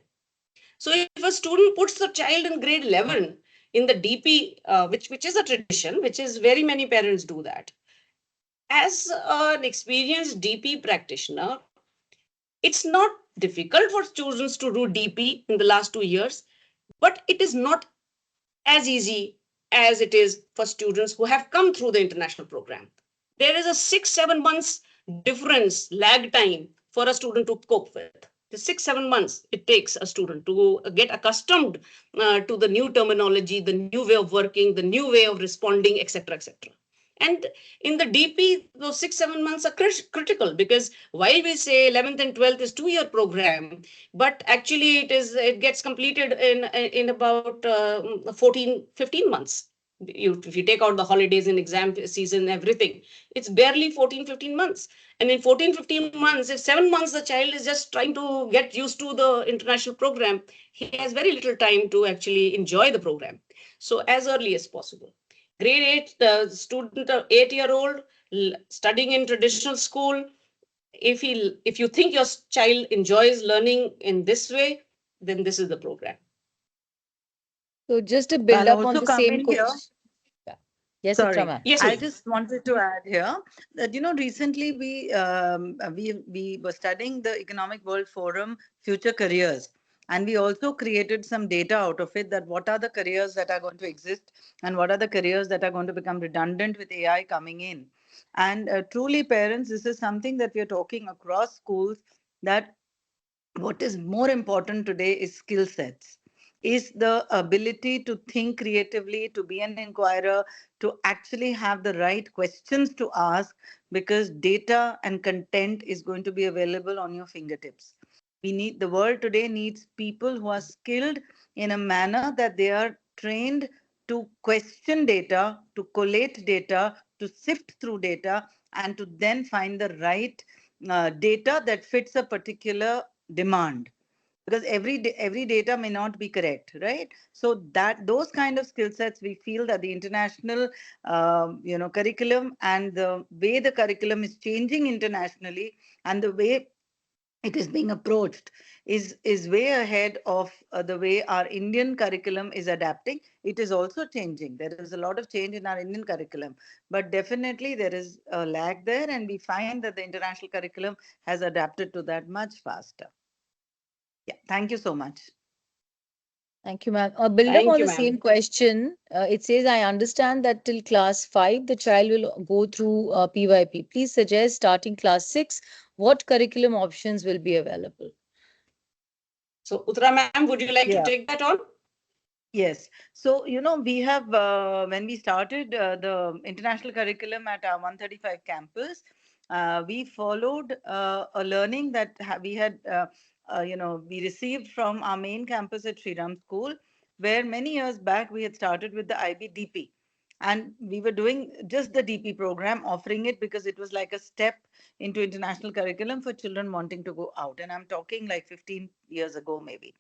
So if a student puts the child in grade 11 in the DP, which is a tradition, which is very many parents do that. As an experienced DP practitioner, it's not difficult for students to do DP in the last 2 years, but it is not as easy as it is for students who have come through the international program. There is a 6-7 months difference, lag time for a student to cope with. The 6-7 months it takes a student to get accustomed to the new terminology, the new way of working, the new way of responding, etc., etc. And in the DP, those 6-7 months are critical, because while we say 11th and 12th is 2-year program, but actually it gets completed in about 14-15 months. If you take out the holidays and exam season, everything, it's barely 14-15 months. And in 14-15 months, if 7 months the child is just trying to get used to the international program, he has very little time to actually enjoy the program. So as early as possible. Grade 8, the student, 8-year-old studying in traditional school, if you think your child enjoys learning in this way, then this is the program. So just to build I'll up on also the come same in here. question. Yeah. Yes, Chitra Sorry, ma'am. Yes, I ma'am. just wanted to add here that recently we were studying the Economic World Forum Future Careers, and we also created some data out of it, that what are the careers that are going to exist and what are the careers that are going to become redundant with AI coming in. And truly, parents, this is something that we are talking across schools, that what is more important today is skill sets, is the ability to think creatively, to be an inquirer, to actually have the right questions to ask, because data and content is going to be available on your fingertips. The world today needs people who are skilled in a manner that they are trained to question data, to collate data, to sift through data, and to then find the right data that fits a particular demand, because every data may not be correct, right? So that those kind of skill sets, we feel that the international curriculum, and the way the curriculum is changing internationally, and the way it is being approached, is way ahead of the way our Indian curriculum is adapting. It is also changing. There is a lot of change in our Indian curriculum, but definitely there is a lag there, and we find that the international curriculum has adapted to that much faster. Yeah, thank you so much. Thank you, ma'am. Build up Thank on you, the same ma'am. question. It says, I understand that till class 5, the child will go through PYP. Please suggest starting class 6, what curriculum options will be available? So Uttara ma'am, would you like to Yeah. take that on? Yes. So, we have, when we started the international curriculum at our 135 campus, we followed a learning that we had, we received from our main campus at Sri Ram School, where many years back we had started with the IBDP. And we were doing just the DP program, offering it because it was like a step into international curriculum for children wanting to go out. And I'm talking like 15 years ago, maybe.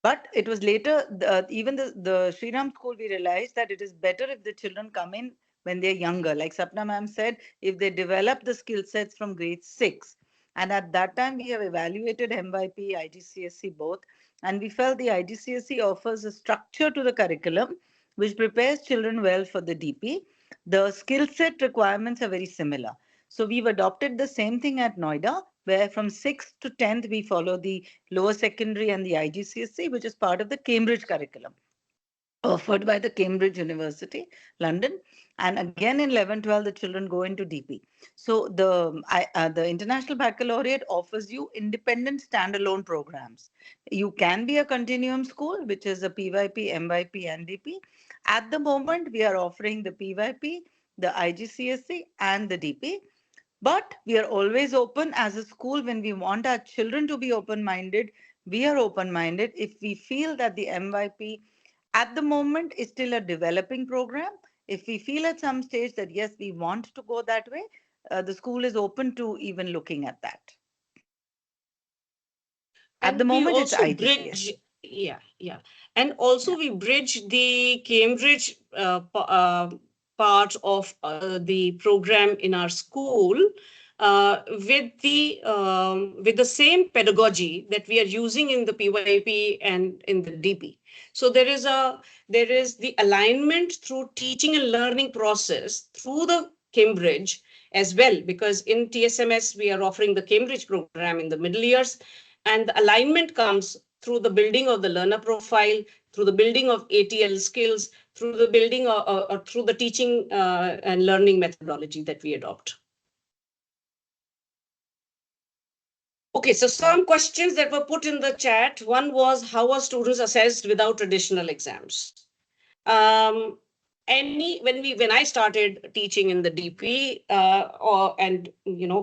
But it was later, even the Sri Ram school, we realized that it is better if the children come in when they're younger. Like Sapna ma'am said, if they develop the skill sets from grade 6. And at that time, we have evaluated MYP, IGCSE both. And we felt the IGCSE offers a structure to the curriculum which prepares children well for the DP. The skill set requirements are very similar. So we've adopted the same thing at Noida, where from 6th to 10th, we follow the lower secondary and the IGCSE, which is part of the Cambridge curriculum offered by the Cambridge University, London. And again in 11, 12, the children go into DP. So the International Baccalaureate offers you independent standalone programs. You can be a continuum school, which is a PYP, MYP, and DP. At the moment, we are offering the PYP, the IGCSE, and the DP. But we are always open as a school when we want our children to be open minded. We are open minded. If we feel that the MYP at the moment is still a developing program, if we feel at some stage that yes, we want to go that way, the school is open to even looking at that. At the And we moment, it's also IGCSE. bridge, yeah. And also we bridge the Cambridge part of the program in our school with the same pedagogy that we are using in the PYP and in the DP. So there is the alignment through teaching and learning process through the Cambridge as well, because in TSMS we are offering the Cambridge program in the middle years, and the alignment comes through the building of the learner profile, through the building of ATL skills, through the building or through the teaching and learning methodology that we adopt. Okay, so some questions that were put in the chat. One was, how are students assessed without traditional exams? When I started teaching in the DP,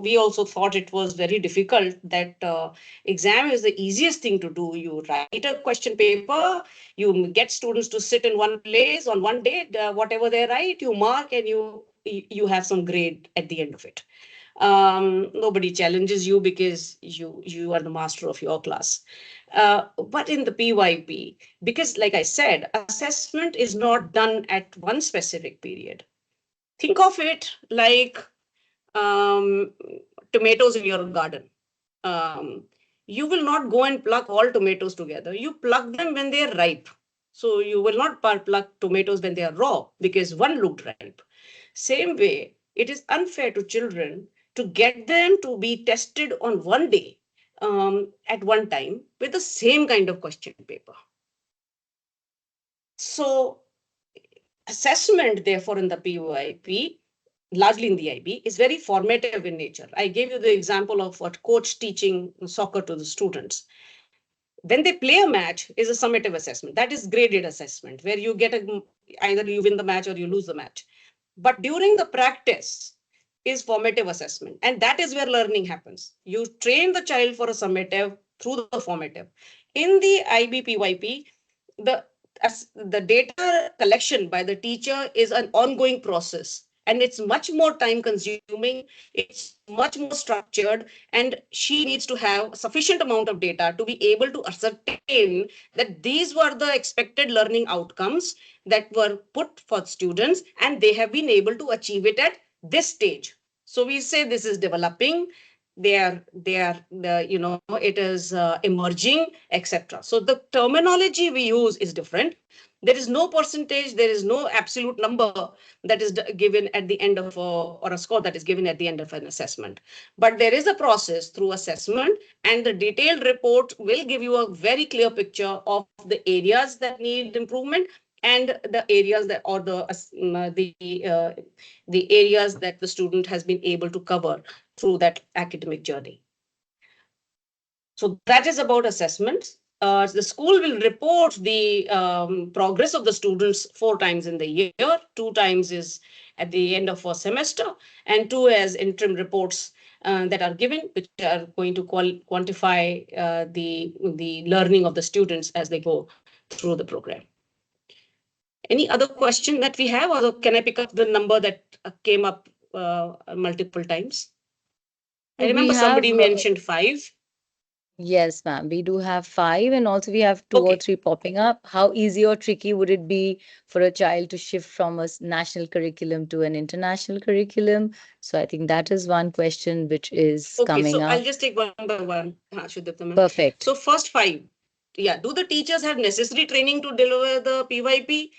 we also thought it was very difficult that exam is the easiest thing to do. You write a question paper, you get students to sit in one place on one day, whatever they write, you mark, and you have some grade at the end of it. Nobody challenges you because you are the master of your class. But in the PYP, because like I said, assessment is not done at one specific period. Think of it like tomatoes in your garden. Um, you will not go and pluck all tomatoes together. You pluck them when they are ripe. So you will not pluck tomatoes when they are raw because one looked ripe. Same way, it is unfair to children to get them to be tested on one day at one time with the same kind of question paper. So assessment, therefore, in the PYP, largely in the IB, is very formative in nature. I gave you the example of what coach teaching soccer to the students. When they play a match is a summative assessment. That is graded assessment, where you get either you win the match or you lose the match. But during the practice is formative assessment. And that is where learning happens. You train the child for a summative through the formative. In the IBPYP, the data collection by the teacher is an ongoing process. And it's much more time consuming, it's much more structured, and she needs to have sufficient amount of data to be able to ascertain that these were the expected learning outcomes that were put for students, and they have been able to achieve it at this stage. So we say this is developing, it is emerging, etc. So the terminology we use is different. There is no percentage, there is no absolute number that is given at the end of or a score that is given at the end of an assessment. But there is a process through assessment, and the detailed report will give you a very clear picture of the areas that need improvement and the areas that or the areas that the student has been able to cover through that academic journey. So that is about assessments. The school will report the progress of the students 4 times in the year. 2 times is at the end of a semester, and 2 as interim reports that are given, which are going to quantify the learning of the students as they go through the program. Any other question that we have, or can I pick up the number that came up multiple times? I We remember have somebody mentioned 5. yes, ma'am. We do have 5, and also we have 2 or Okay. 3 popping up. How easy or tricky would it be for a child to shift from a national curriculum to an international curriculum? So I think that is one question which is Okay, coming so I'll up. just take one by one, Shudipta ma'am. Perfect. So first 5. Yeah, do the teachers have necessary training to deliver the PYP?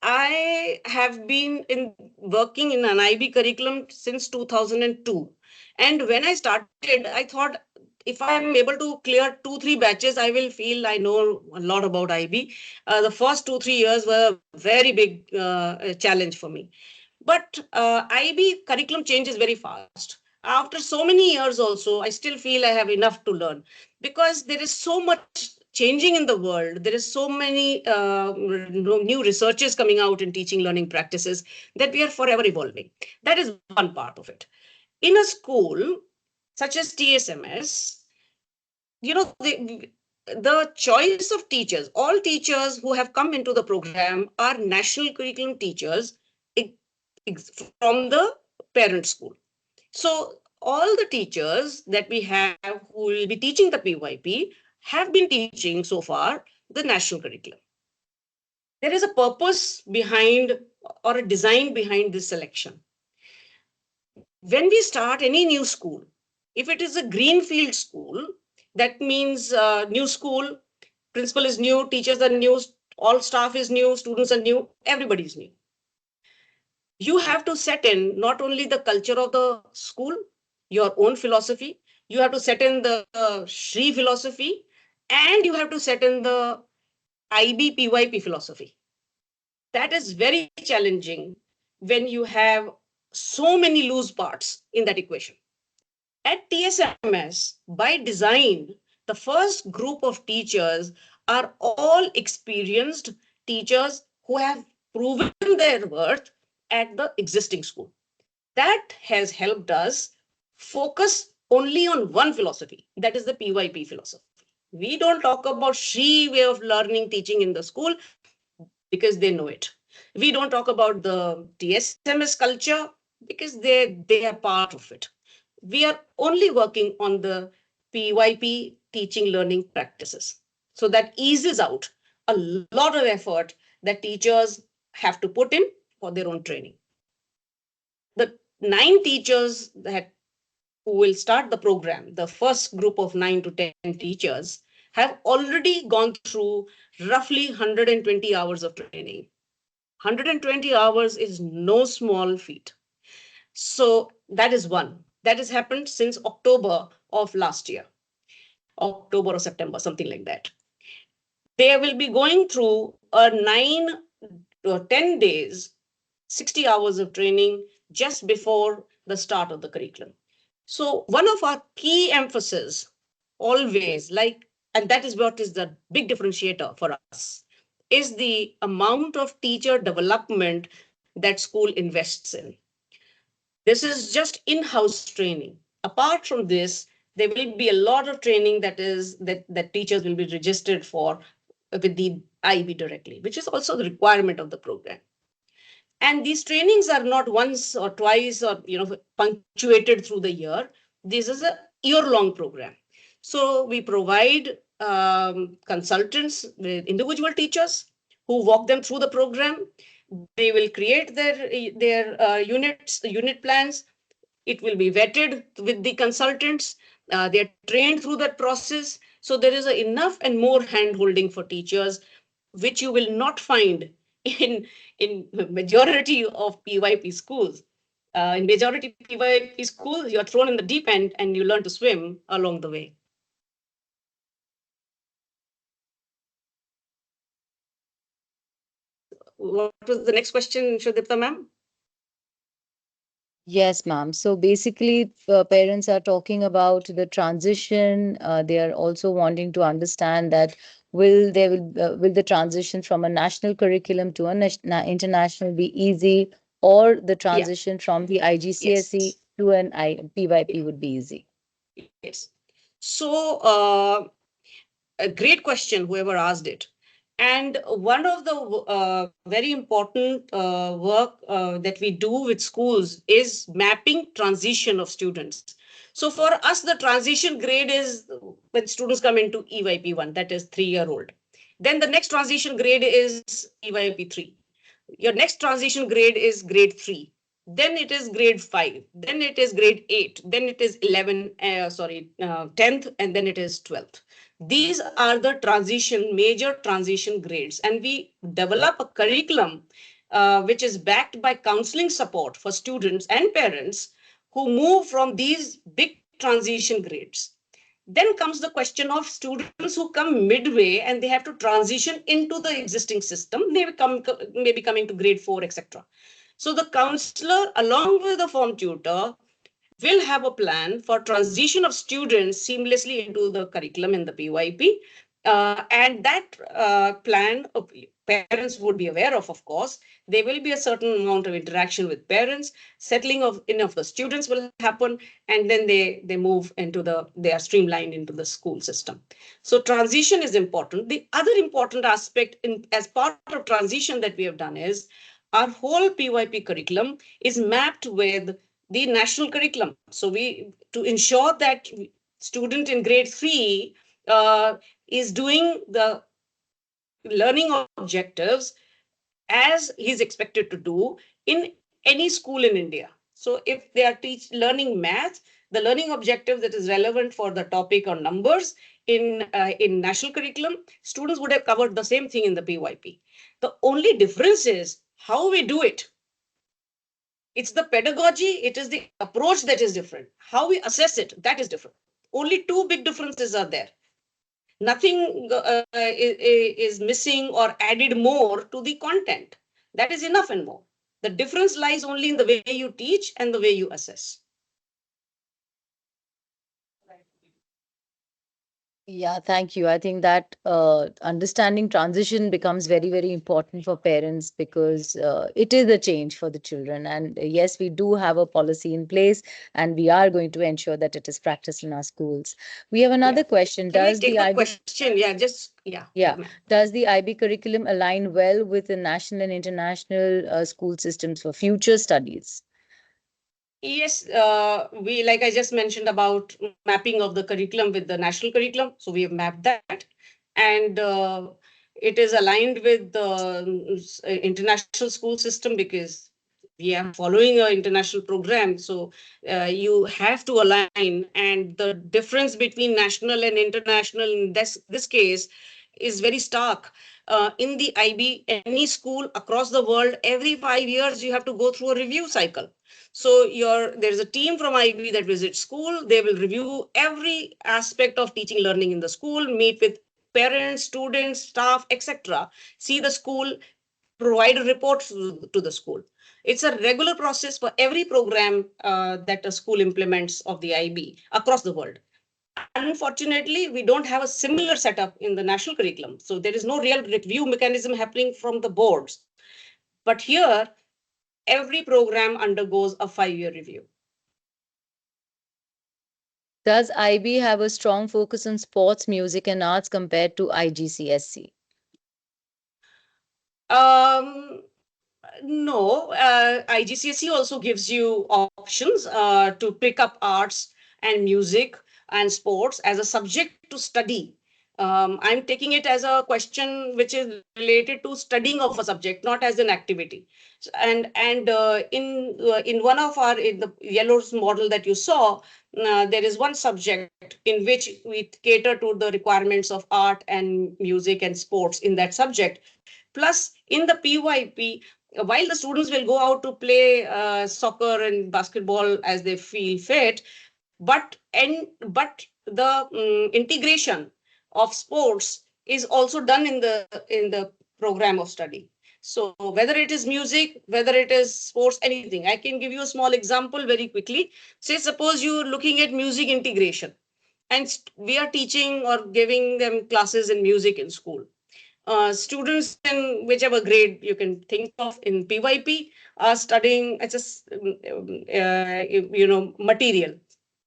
I have been in working in an IB curriculum since 2002. And when I started, I thought if I am able to clear 2-3 batches, I will feel I know a lot about IB. The first 2-3 years were a very big challenge for me. But IB curriculum changes very fast. After so many years, also, I still feel I have enough to learn because there is so much changing in the world. There is so many new researches coming out in teaching learning practices that we are forever evolving. That is one part of it. In a school such as TSMS, the choice of teachers, all teachers who have come into the program are national curriculum teachers from the parent school. So all the teachers that we have who will be teaching the PYP have been teaching so far the national curriculum. There is a purpose behind or a design behind this selection. When we start any new school, if it is a greenfield school, that means new school, principal is new, teachers are new, all staff is new, students are new, everybody is new. You have to set in not only the culture of the school, your own philosophy, you have to set in the Shri philosophy, and you have to set in the IB PYP philosophy. That is very challenging when you have so many loose parts in that equation. At TSMS, by design, the first group of teachers are all experienced teachers who have proven their worth at the existing school. That has helped us focus only on one philosophy, that is the PYP philosophy. We don't talk about Shri way of learning, teaching in the school because they know it. We don't talk about the TSMS culture because they are part of it. We are only working on the PYP teaching learning practices. So that eases out a lot of effort that teachers have to put in for their own training. The 9 teachers that who will start the program, the first group of 9 to 10 teachers, have already gone through roughly 120 hours of training. 120 hours is no small feat. So that is one. That has happened since October of last year, October or September, something like that. They will be going through a 9 or 10 days, 60 hours of training just before the start of the curriculum. So one of our key emphasis always, and that is what is the big differentiator for us, is the amount of teacher development that school invests in. This is just in-house training. Apart from this, there will be a lot of training that teachers will be registered for with the IB directly, which is also the requirement of the program. And these trainings are not once or twice or punctuated through the year. This is a year-long program. So we provide consultants with individual teachers who walk them through the program. They will create their unit plans. It will be vetted with the consultants. They are trained through that process. So there is enough and more hand holding for teachers, which you will not find in majority of PYP schools. In majority PYP schools, you are thrown in the deep end and you learn to swim along the way. What was the next question, Shradipta ma'am? Yes, ma'am. So basically, parents are talking about the transition. They are also wanting to understand that will the transition from a national curriculum to a international be easy, or the Yeah. transition from the IGCSE Yes. to an PYP would be easy? Yes. So a great question, whoever asked it. And one of the very important work that we do with schools is mapping transition of students. So for us, the transition grade is when students come into EYP 1, that is 3-year-old. Then the next transition grade is EYP 3. Your next transition grade is grade 3. Then it is grade 5. Then it is grade 8. Then it is 10th, and then it is 12th. These are the major transition grades. And we develop a curriculum which is backed by counseling support for students and parents who move from these big transition grades. Then comes the question of students who come midway and they have to transition into the existing system. Maybe coming to grade 4, etc. So the counselor, along with the form tutor, will have a plan for transition of students seamlessly into the curriculum in the PYP. And that plan, parents would be aware of course. There will be a certain amount of interaction with parents, settling of enough the students will happen, and then they move into they are streamlined into the school system. So transition is important. The other important aspect as part of transition that we have done is our whole PYP curriculum is mapped with the national curriculum. So to ensure that student in grade 3 is doing the learning objectives as he's expected to do in any school in India. So if they are learning math, the learning objective that is relevant for the topic or numbers in national curriculum, students would have covered the same thing in the PYP. The only difference is how we do it. It's the pedagogy, it is the approach that is different. How we assess it, that is different. Only two big differences are there. Nothing is missing or added more to the content. That is enough and more. The difference lies only in the way you teach and the way you assess. Yeah, thank you. I think that understanding transition becomes very, very important for parents because it is a change for the children. And yes, we do have a policy in place, and we are going to ensure that it is practiced in our schools. We have another question. Can I Does take the a IB, question? yeah, does the IB curriculum align well with the national and international school systems for future studies? Yes, we, like I just mentioned about mapping of the curriculum with the national curriculum. So we have mapped that, and it is aligned with the international school system because we are following an international program. So you have to align, and the difference between national and international in this case is very stark. In the IB, any school across the world, every 5 years you have to go through a review cycle. So there's a team from IB that visits school. They will review every aspect of teaching learning in the school, meet with parents, students, staff, etc. See the school, provide reports to the school. It's a regular process for every program that a school implements of the IB across the world. Unfortunately, we don't have a similar setup in the national curriculum. So there is no real review mechanism happening from the boards. But here, every program undergoes a 5-year review. Does IB have a strong focus on sports, music, and arts compared to IGCSE? No, IGCSE also gives you options to pick up arts and music and sports as a subject to study. I'm taking it as a question which is related to studying of a subject, not as an activity. And in one of in the yellow's model that you saw, there is one subject in which we cater to the requirements of art and music and sports in that subject. Plus, in the PYP, while the students will go out to play soccer and basketball as they feel fit, but the integration of sports is also done in the program of study. So whether it is music, whether it is sports, anything, I can give you a small example very quickly. Say, suppose you're looking at music integration, and we are teaching or giving them classes in music in school. Students in whichever grade you can think of in PYP are studying material.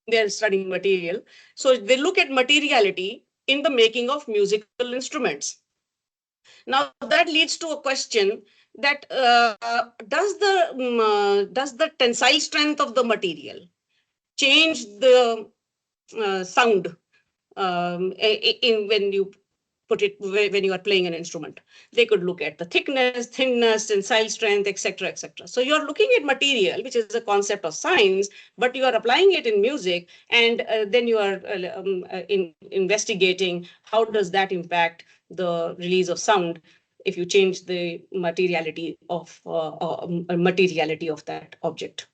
They're studying material. So they look at materiality in the making of musical instruments. Now that leads to a question that does the tensile strength of the material change the sound in when you put it when you are playing an instrument? They could look at the thinness, tensile strength, etc., etc. So you are looking at material, which is a concept of science, but you are applying it in music, and then you are investigating how does that impact the release of sound if you change the materiality of that object.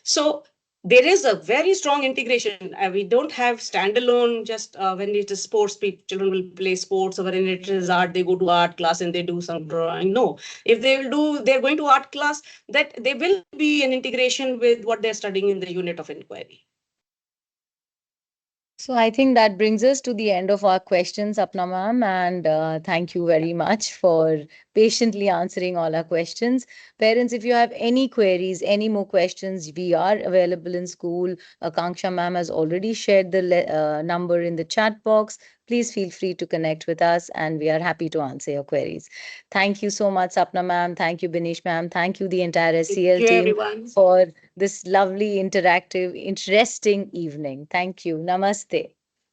So there is a very strong integration. We don't have standalone just when it is sports, children will play sports, or when it is art, they go to art class and they do some drawing. No, if they will do, they're going to art class, that there will be an integration with what they're studying in the unit of inquiry. So I think that brings us to the end of our questions, Apna ma'am, and thank you very much for patiently answering all our questions. Parents, if you have any queries, any more questions, we are available in school. Akanksha ma'am has already shared the number in the chat box. Please feel free to connect with us, and we are happy to answer your queries. Thank you so much, Sapna ma'am. Thank you, Binish ma'am. Thank you, the entire Thank SCL you, team, everyone. for this lovely, interactive, interesting evening. Thank you. Namaste.